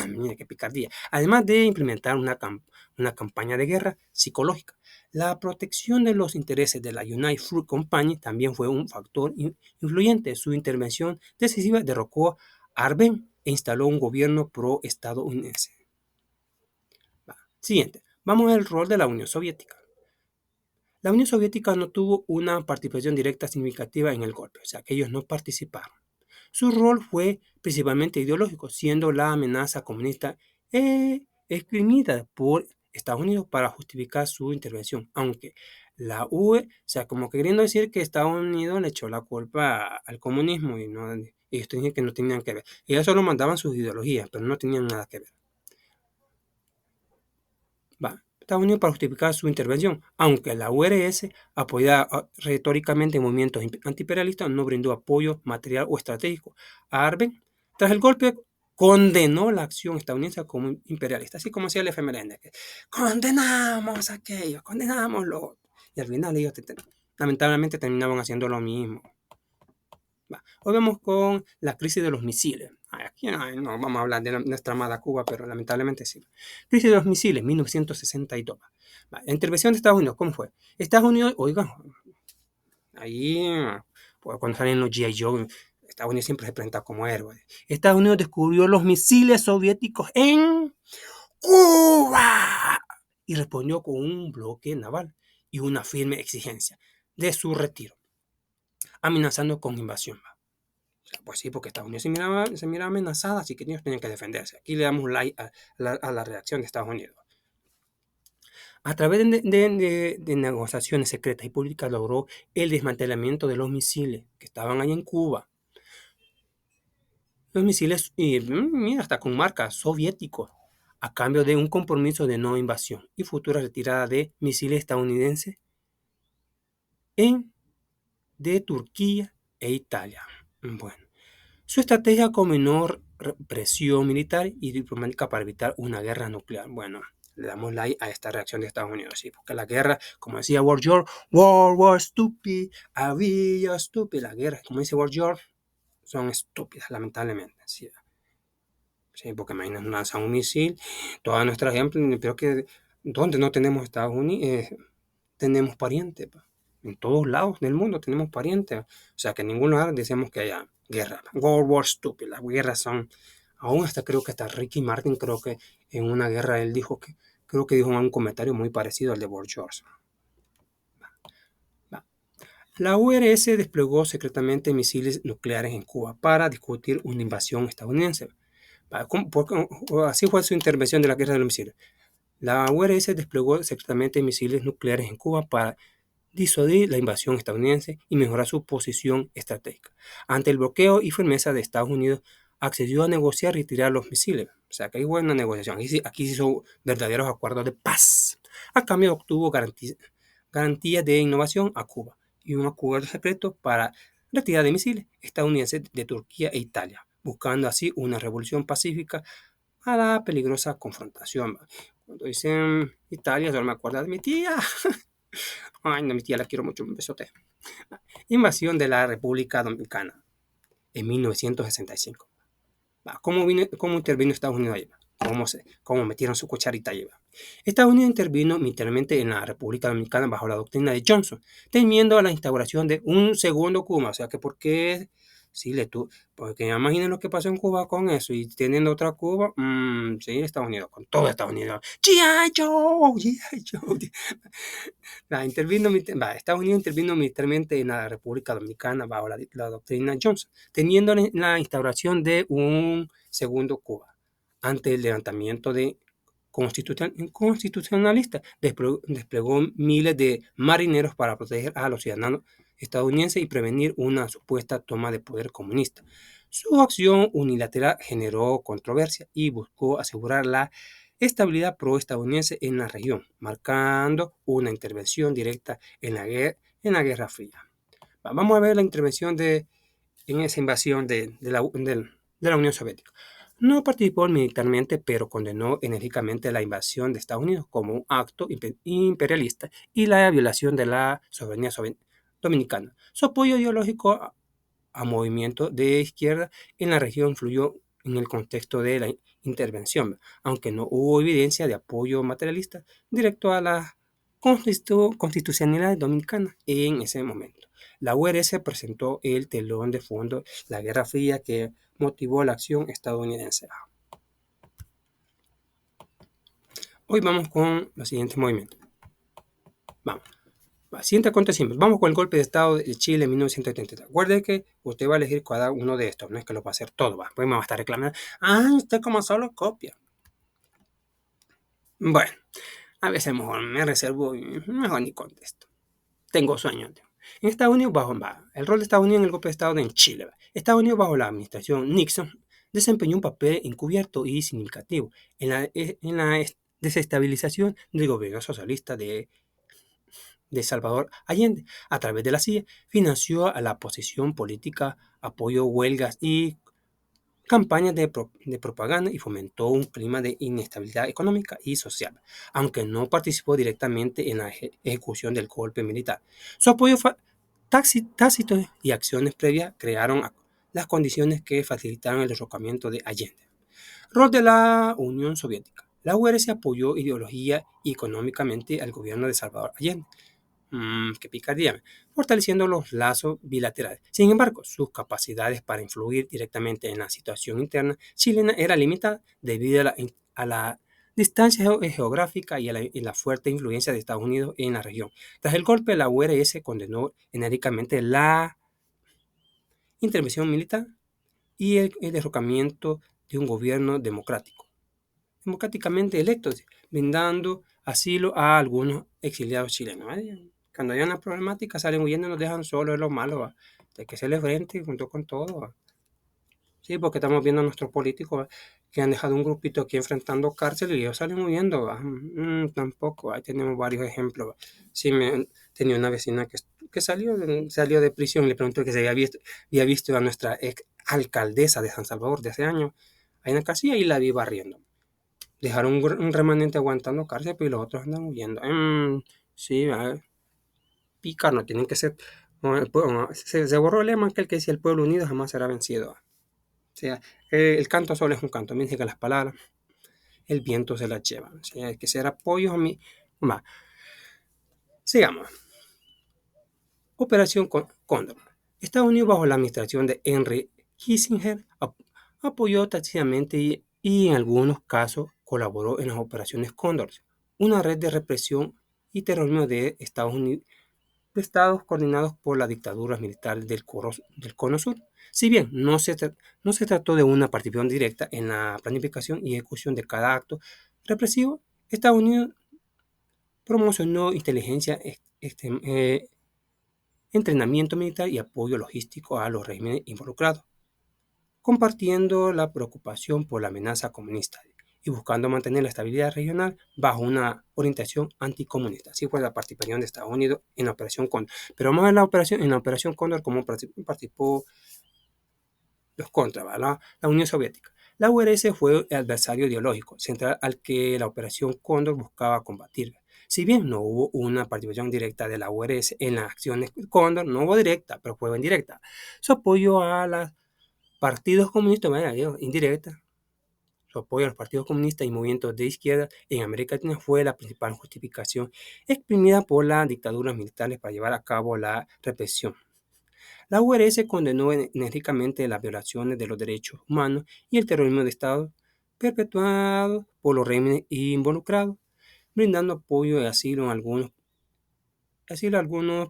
mira qué picardía. Además de implementar una campaña de guerra psicológica. La protección de los intereses de la United Fruit Company también fue un factor influyente. Su intervención decisiva derrocó a Arbenz e instaló un gobierno pro-estadounidense. Siguiente, vamos al rol de la Unión Soviética. La Unión Soviética no tuvo una participación directa significativa en el golpe, o sea que ellos no participaron. Su rol fue principalmente ideológico, siendo la amenaza comunista esgrimida por Estados Unidos para justificar su intervención, aunque la UE, o sea, como queriendo decir que Estados Unidos le echó la culpa al comunismo y no, ellos tenían que no tenían que ver. Ellos solo mandaban sus ideologías, pero no tenían nada que ver. Estados Unidos para justificar su intervención, aunque la URSS, apoyada retóricamente en movimientos antiimperialistas, no brindó apoyo material o estratégico a Arbenz. Tras el golpe, condenó la acción estadounidense como imperialista, así como decía el FMLN, que condenamos aquello, condenámoslo. Y al final ellos lamentablemente terminaban haciendo lo mismo. Hoy vamos con la crisis de los misiles. Aquí no vamos a hablar de nuestra amada Cuba, pero lamentablemente sí. Crisis de los misiles, 1962. La intervención de Estados Unidos, ¿cómo fue? Estados Unidos, oigan, ahí cuando salen los G.I. Joe, Estados Unidos siempre se presenta como héroe. Estados Unidos descubrió los misiles soviéticos en Cuba y respondió con un bloque naval y una firme exigencia de su retiro, amenazando con invasión. Pues sí, porque Estados Unidos se miraba amenazada, así que ellos tenían que defenderse. Aquí le damos like a la reacción de Estados Unidos. A través de negociaciones secretas y públicas logró el desmantelamiento de los misiles que estaban ahí en Cuba. Los misiles, y mira, hasta con marcas soviéticos, a cambio de un compromiso de no invasión y futura retirada de misiles estadounidenses de Turquía e Italia. Bueno, su estrategia combinó presión militar y diplomática para evitar una guerra nuclear. Bueno, le damos like a esta reacción de Estados Unidos, sí, porque la guerra, como decía Ward George, World War Stupid, había stupid, la guerra, como dice Ward George, son estúpidas, lamentablemente. Sí, sí, porque imagínate, lanzan un misil, toda nuestra gente, creo que donde no tenemos Estados Unidos, tenemos parientes, pa. En todos lados del mundo tenemos parientes. O sea, que en ningún lugar decimos que haya guerra. World War Stupid. Las guerras son. Aún hasta creo que hasta Ricky Martin, creo que en una guerra él dijo que. Creo que dijo un comentario muy parecido al de Boris Johnson. La URSS desplegó secretamente misiles nucleares en Cuba para discutir una invasión estadounidense. Así fue su intervención de la guerra de los misiles. La URSS desplegó secretamente misiles nucleares en Cuba para disuadir la invasión estadounidense y mejorar su posición estratégica. Ante el bloqueo y firmeza de Estados Unidos, accedió a negociar y retirar los misiles. O sea, que hay buena negociación. Aquí se hizo verdaderos acuerdos de paz. A cambio, obtuvo garantías de innovación a Cuba y un acuerdo secreto para retirar de misiles estadounidenses de Turquía e Italia, buscando así una revolución pacífica a la peligrosa confrontación. Cuando dicen Italia, solo me acuerdo de mi tía. Ay, no, mi tía la quiero mucho, un besote. Invasión de la República Dominicana en 1965. ¿Cómo intervino Estados Unidos ahí? ¿Cómo metieron su cucharita ahí? Estados Unidos intervino militarmente en la República Dominicana bajo la doctrina de Johnson, temiendo a la instauración de un segundo Cuba. O sea, que ¿por qué? Sí, porque imaginen lo que pasó en Cuba con eso y teniendo otra Cuba, sí, Estados Unidos, con todo Estados Unidos. G.I. Joe, G.I. Joe. Estados Unidos intervino militarmente en la República Dominicana bajo la doctrina Johnson, teniendo la instauración de un segundo Cuba. Ante el levantamiento de constitucionalista, desplegó miles de marineros para proteger a los ciudadanos estadounidenses y prevenir una supuesta toma de poder comunista. Su acción unilateral generó controversia y buscó asegurar la estabilidad pro-estadounidense en la región, marcando una intervención directa en la Guerra Fría. Vamos a ver la intervención en esa invasión de la Unión Soviética. No participó militarmente, pero condenó enérgicamente la invasión de Estados Unidos como un acto imperialista y la violación de la soberanía dominicana. Su apoyo ideológico a movimientos de izquierda en la región influyó en el contexto de la intervención, aunque no hubo evidencia de apoyo materialista directo a la constitucionalidad dominicana en ese momento. La URSS presentó el telón de fondo, la Guerra Fría, que motivó la acción estadounidense. Hoy vamos con los siguientes movimientos. Vamos. Siguiente acontecimiento. Vamos con el golpe de Estado de Chile en 1973. Recuerde que usted va a elegir cada uno de estos, no es que lo va a hacer todo. Pues me va a estar reclamando. Usted como solo copia. Bueno, a veces mejor me reservo y mejor ni contesto. Tengo sueño. En Estados Unidos, el rol de Estados Unidos en el golpe de Estado en Chile. Estados Unidos, bajo la administración Nixon, desempeñó un papel encubierto y significativo en la desestabilización del gobierno socialista de Salvador Allende. A través de la CIA, financió a la oposición política, apoyó huelgas y campañas de propaganda y fomentó un clima de inestabilidad económica y social, aunque no participó directamente en la ejecución del golpe militar. Su apoyo tácito y acciones previas crearon las condiciones que facilitaron el derrocamiento de Allende. Rol de la Unión Soviética. La URSS apoyó ideología y económicamente al gobierno de Salvador Allende. Qué picardía, fortaleciendo los lazos bilaterales. Sin embargo, sus capacidades para influir directamente en la situación interna chilena era limitada debido a la distancia geográfica y a la fuerte influencia de Estados Unidos en la región. Tras el golpe, la URSS condenó enérgicamente la intervención militar y el derrocamiento de un gobierno democráticamente electo, brindando asilo a algunos exiliados chilenos. Cuando hay una problemática salen huyendo y nos dejan solos, es lo malo. ¿Va? Hay que hacerle frente junto con todo. ¿Va? Sí, porque estamos viendo a nuestros políticos, ¿va? Que han dejado un grupito aquí enfrentando cárcel y ellos salen huyendo. ¿Va? Tampoco, ahí tenemos varios ejemplos. ¿Va? Sí, tenía una vecina que salió de prisión y le preguntó que se había visto a nuestra ex alcaldesa de San Salvador de hace años ahí en la casilla y la vi barriendo. Dejaron un remanente aguantando cárcel, pero los otros andan huyendo. Sí, picar, no tienen que ser. Se borró el lema aquel que decía el pueblo unido jamás será vencido. O sea, el canto solo es un canto. Me dice que las palabras, el viento se las lleva. O sea, hay que ser apoyos a mí. Va, sigamos. Operación Cóndor. Estados Unidos, bajo la administración de Henry Kissinger, apoyó tácitamente y en algunos casos colaboró en las operaciones Cóndor, una red de represión y terrorismo de Estados Unidos, de estados coordinados por las dictaduras militares del Cono Sur. Si bien no se trató de una participación directa en la planificación y ejecución de cada acto represivo, Estados Unidos promocionó inteligencia, entrenamiento militar y apoyo logístico a los regímenes involucrados, compartiendo la preocupación por la amenaza comunista y buscando mantener la estabilidad regional bajo una orientación anticomunista. Así fue la participación de Estados Unidos en la Operación Cóndor. Pero vamos a ver en la Operación Cóndor cómo participó los contras, la Unión Soviética. La URSS fue el adversario ideológico central al que la Operación Cóndor buscaba combatir. Si bien no hubo una participación directa de la URSS en las acciones Cóndor, no hubo directa, pero fue indirecta. Su apoyo a los partidos comunistas, indirecta, su apoyo a los partidos comunistas y movimientos de izquierda en América Latina fue la principal justificación exprimida por las dictaduras militares para llevar a cabo la represión. La URSS condenó enérgicamente las violaciones de los derechos humanos y el terrorismo de Estado perpetuado por los regímenes involucrados, brindando apoyo y asilo a algunos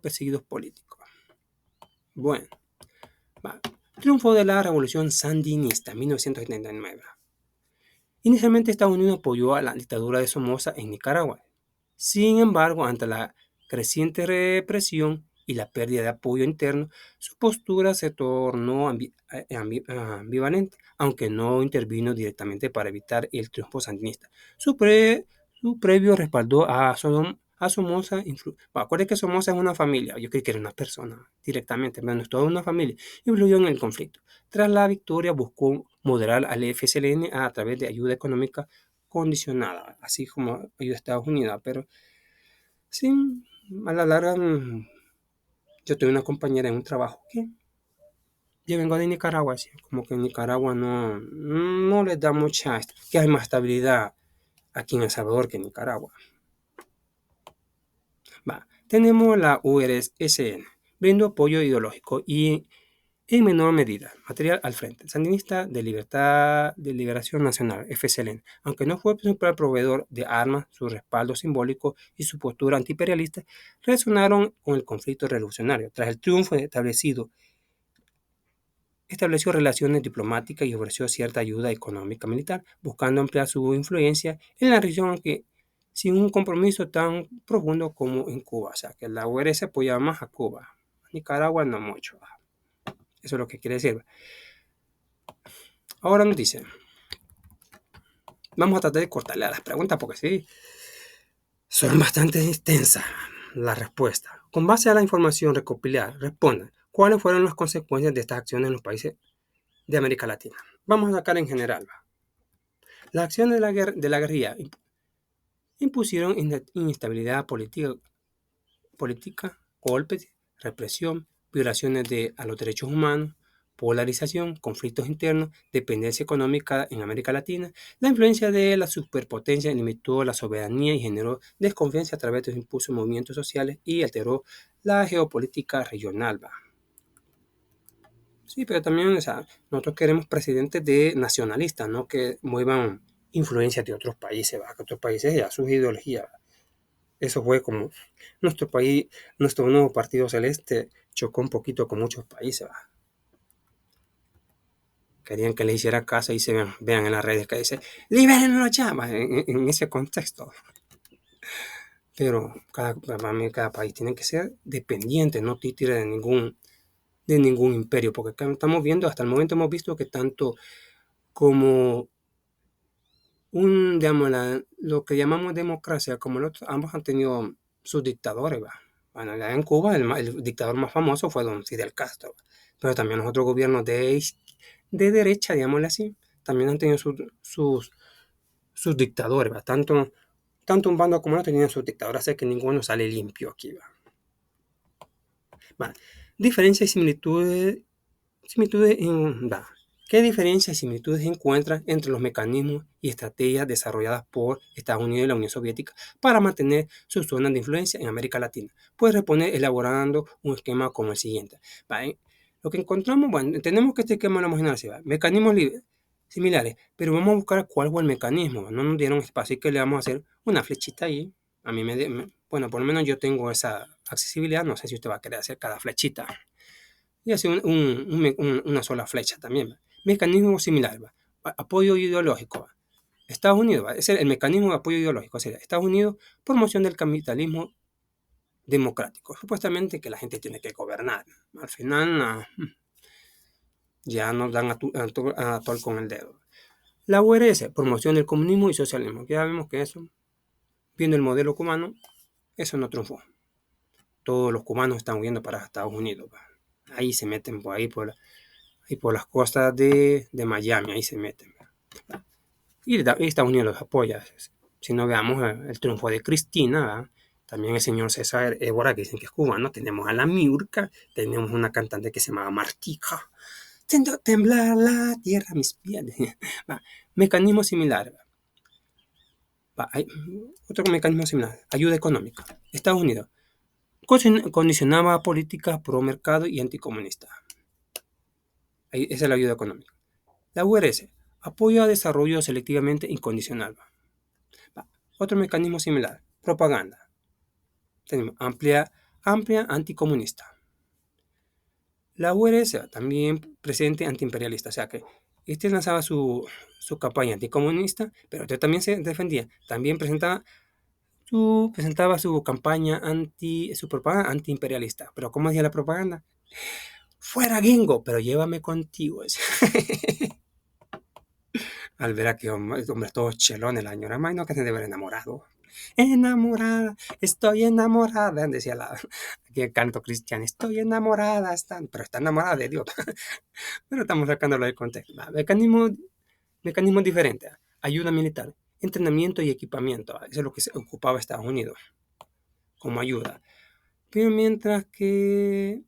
perseguidos políticos. Bueno, triunfo de la Revolución Sandinista en 1979. Inicialmente Estados Unidos apoyó a la dictadura de Somoza en Nicaragua. Sin embargo, ante la creciente represión y la pérdida de apoyo interno, su postura se tornó ambivalente, aunque no intervino directamente para evitar el triunfo sandinista. Su previo respaldó a Somoza. Acuérdense que Somoza es una familia, yo creí que era una persona directamente, pero no es toda una familia, influyó en el conflicto. Tras la victoria buscó moderar al FSLN a través de ayuda económica condicionada, así como ayuda a Estados Unidos, pero sí, a la larga, yo tuve una compañera en un trabajo que yo vengo de Nicaragua, así, como que en Nicaragua no les da mucha, que hay más estabilidad aquí en El Salvador que en Nicaragua. Tenemos la URSS, brindó apoyo ideológico y en menor medida, material al Frente Sandinista de Liberación Nacional, FSLN. Aunque no fue el principal proveedor de armas, su respaldo simbólico y su postura antiimperialista resonaron con el conflicto revolucionario. Tras el triunfo estableció relaciones diplomáticas y ofreció cierta ayuda económica militar, buscando ampliar su influencia en la región, aunque sin un compromiso tan profundo como en Cuba. O sea, que la URSS apoyaba más a Cuba, a Nicaragua no mucho. Eso es lo que quiere decir. Ahora nos dice, vamos a tratar de cortarle a las preguntas porque sí, son bastante extensas las respuestas. Con base a la información recopilada, respondan cuáles fueron las consecuencias de estas acciones en los países de América Latina. Vamos a sacar en general. Las acciones de la guerrilla impusieron inestabilidad política, golpes, represión, violaciones a los derechos humanos, polarización, conflictos internos, dependencia económica en América Latina. La influencia de la superpotencia limitó la soberanía y generó desconfianza a través de impulsos movimientos sociales y alteró la geopolítica regional. Sí, pero también, o sea, nosotros queremos presidentes nacionalistas, ¿no? Que muevan influencias de otros países, que otros países ya sus ideologías. Eso fue como nuestro país, nuestro nuevo Partido Celeste chocó un poquito con muchos países. Querían que les hiciera caso y se vean en las redes que dice, liberen a los llamas en ese contexto. Pero cada país tiene que ser dependiente, no títere de ningún imperio, porque acá estamos viendo, hasta el momento hemos visto que tanto como digamos, lo que llamamos democracia, como el otro, ambos han tenido sus dictadores, ¿va? Bueno, allá en Cuba el dictador más famoso fue don Fidel Castro, ¿va? Pero también los otros gobiernos de derecha, digámosle así, también han tenido sus dictadores, ¿va? Tanto un bando como el otro tenían sus dictadores, así que ninguno sale limpio aquí, ¿va? Va. Diferencias y similitudes va. ¿Qué diferencias y similitudes encuentran entre los mecanismos y estrategias desarrolladas por Estados Unidos y la Unión Soviética para mantener sus zonas de influencia en América Latina? Puedes responder elaborando un esquema como el siguiente. ¿Va? Lo que encontramos, bueno, tenemos que este esquema lo vamos a así, ¿va? Mecanismos similares, pero vamos a buscar cuál fue el mecanismo. No nos dieron espacio, así que le vamos a hacer una flechita ahí. A mí bueno, por lo menos yo tengo esa accesibilidad, no sé si usted va a querer hacer cada flechita. Y hace una sola flecha también, ¿va? Mecanismo similar, ¿va? Apoyo ideológico, ¿va? Estados Unidos, ¿va? Es el mecanismo de apoyo ideológico. O sea, Estados Unidos, promoción del capitalismo democrático. Supuestamente que la gente tiene que gobernar. Al final, ya nos dan a tol con el dedo. La URS, promoción del comunismo y socialismo. Ya vemos que eso, viendo el modelo cubano, eso no triunfó. Todos los cubanos están huyendo para Estados Unidos, ¿va? Ahí se meten por las costas de Miami, ahí se meten, ¿va? Y Estados Unidos los apoya. Si no veamos el triunfo de Cristina, ¿va? También el señor César Évora, que dicen que es cubano, tenemos a la Miurca, tenemos una cantante que se llama Martica, siento temblar la tierra a mis pies. ¿Va? Mecanismo similar. ¿Va? Hay otro mecanismo similar, ayuda económica. Estados Unidos condicionaba políticas pro mercado y anticomunista. Esa es la ayuda económica. La URS, apoyo a desarrollo selectivamente incondicional. ¿Va? Otro mecanismo similar, propaganda. Tenemos amplia anticomunista. La URSS también presente antiimperialista, o sea que este lanzaba su campaña anticomunista, pero este también se defendía, también presentaba su campaña su propaganda antiimperialista. Pero ¿cómo hacía la propaganda? Fuera gringo, pero llévame contigo. Al ver a que hombre todos chelones, la señora no que se debe haber enamorado. Enamorada, estoy enamorada, decía aquí el canto cristiano, estoy enamorada, pero está enamorada de Dios. Pero estamos sacándolo del contexto. Mecanismos diferentes, ayuda militar, entrenamiento y equipamiento, eso es lo que se ocupaba Estados Unidos como ayuda. Pero mientras que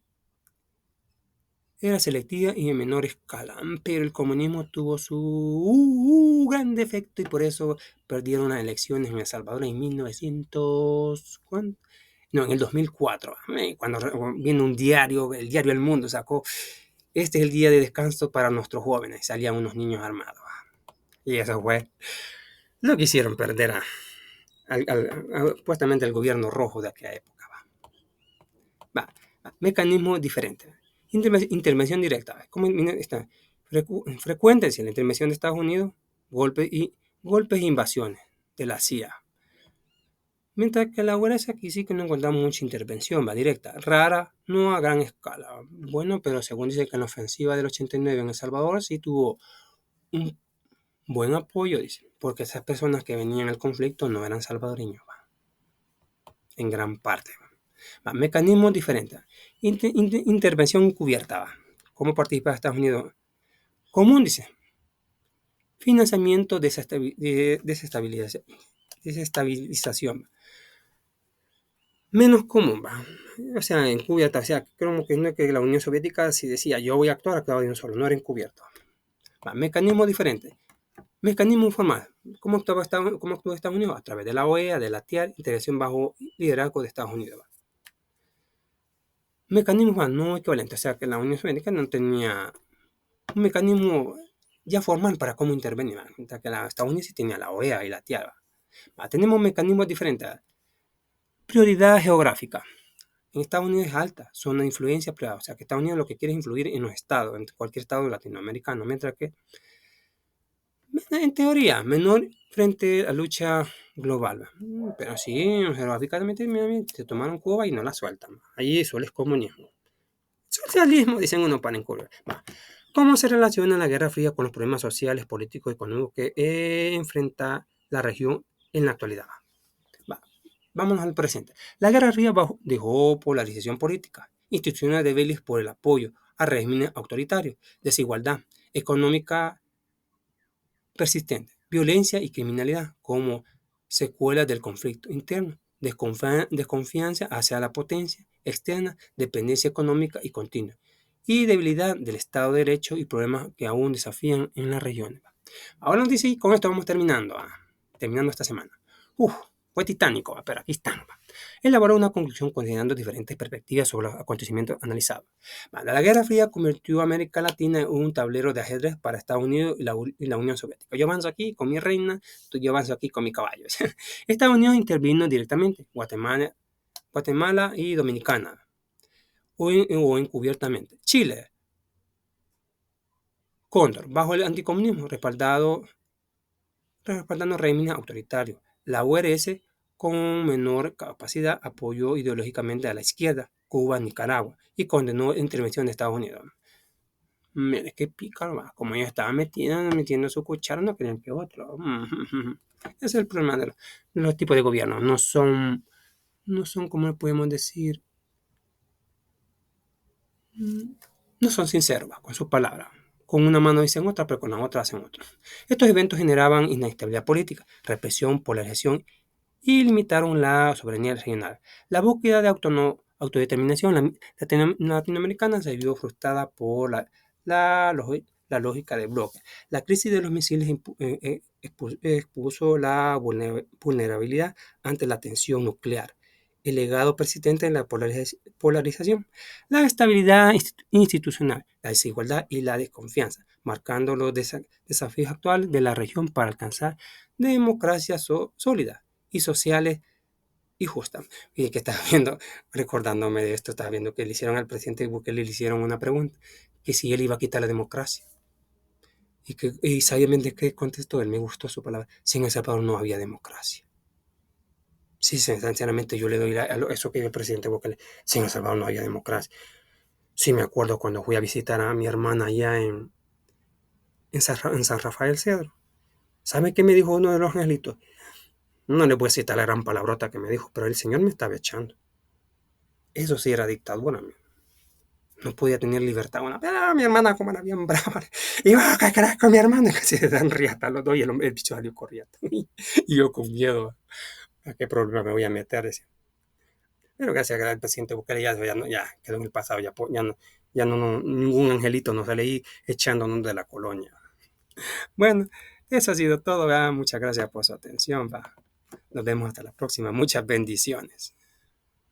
era selectiva y en menor escala, pero el comunismo tuvo su gran defecto y por eso perdieron las elecciones en El Salvador en 1900, ¿cuándo? No, en el 2004, cuando viene un diario, el diario El Mundo sacó, este es el día de descanso para nuestros jóvenes, salían unos niños armados. Y eso fue lo que hicieron perder supuestamente al gobierno rojo de aquella época. Mecanismo diferente. Intervención directa. ¿Cómo está? Frecuente la intervención de Estados Unidos, golpes e invasiones de la CIA. Mientras que la URSS aquí sí que no encontramos mucha intervención, va directa, rara, no a gran escala. Bueno, pero según dice que en la ofensiva del 89 en El Salvador sí tuvo un buen apoyo, dice, porque esas personas que venían al conflicto no eran salvadoreños, en gran parte. Mecanismos diferentes. Intervención cubierta. ¿Cómo participa Estados Unidos? Común, dice. Financiamiento de desestabilización. Menos común, va. O sea, encubierta. O sea, creo que no es que la Unión Soviética si decía yo voy a actuar, actuaba de un solo, no era encubierto. Mecanismo diferente. Mecanismo informal. ¿Cómo actúa Estados Unidos? A través de la OEA, de la TIAR, intervención bajo liderazgo de Estados Unidos. Mecanismos no equivalentes, o sea que la Unión Soviética no tenía un mecanismo ya formal para cómo intervenir, mientras que la Estados Unidos sí tenía la OEA y la TIAR. Tenemos mecanismos diferentes. Prioridad geográfica. en Estados Unidos es alta, zona de influencia privada. O sea, que Estados Unidos lo que quiere es influir en los estados, en cualquier estado latinoamericano, mientras que, en teoría, menor frente a la lucha global. Pero sí, geográficamente, se tomaron Cuba y no la sueltan. Allí eso es comunismo. Socialismo, dicen uno para encubrir. ¿Cómo se relaciona la Guerra Fría con los problemas sociales, políticos y económicos que enfrenta la región en la actualidad? Va, vámonos al presente. La Guerra Fría dejó polarización política, instituciones débiles por el apoyo a regímenes autoritarios, desigualdad económica persistente, violencia y criminalidad como secuelas del conflicto interno, desconfianza hacia la potencia externa, dependencia económica y continua, y debilidad del Estado de Derecho y problemas que aún desafían en las regiones. Ahora nos dice, y con esto vamos terminando esta semana. Fue titánico, pero aquí estamos. Elaboró una conclusión considerando diferentes perspectivas sobre los acontecimientos analizados. La Guerra Fría convirtió a América Latina en un tablero de ajedrez para Estados Unidos y la Unión Soviética. Yo avanzo aquí con mi reina, yo avanzo aquí con mi caballo. Estados Unidos intervino directamente, Guatemala y Dominicana, o encubiertamente. Chile, Cóndor, bajo el anticomunismo, respaldando regímenes autoritarios. La URS, con menor capacidad, apoyó ideológicamente a la izquierda, Cuba, Nicaragua, y condenó intervención de Estados Unidos. Mire qué pícaro, como ellos estaban metiendo su cuchara, no querían que otro. Ese es el problema de los tipos de gobierno. No son, como podemos decir, no son sinceros con sus palabras. Con una mano dicen otra, pero con la otra hacen otra. Estos eventos generaban inestabilidad política, represión, polarización y limitaron la soberanía regional. La búsqueda de autodeterminación latinoamericana se vio frustrada por la lógica de bloque. La crisis de los misiles expuso la vulnerabilidad ante la tensión nuclear, el legado persistente de la polarización, la estabilidad institucional, la desigualdad y la desconfianza, marcando los desafíos actuales de la región para alcanzar democracias sólidas y sociales y justas. Y que estaba viendo, recordándome de esto, estaba viendo que le hicieron al presidente Bukele, le hicieron una pregunta, que si él iba a quitar la democracia. Y sabiamente que contestó, él me gustó su palabra, si en El Salvador no había democracia. Sí, sinceramente yo le doy eso que dijo el presidente Bukele, si en El Salvador no había democracia. Sí, me acuerdo cuando fui a visitar a mi hermana allá en San Rafael Cedro. ¿Sabe qué me dijo uno de los angelitos? No le voy a citar la gran palabrota que me dijo, pero el Señor me estaba echando. Eso sí era dictadura. No podía tener libertad. Pero mi hermana, como era bien brava, iba a caer con mi hermana, casi se dan riata los dos y el bicho salió corriendo. Y yo con miedo, ¿a qué problema me voy a meter? Decía. Pero gracias al presidente Bukele ya quedó en el pasado, ya no, ningún angelito nos sale ahí echándonos de la colonia. Bueno, eso ha sido todo. Muchas gracias por su atención. Nos vemos hasta la próxima. Muchas bendiciones.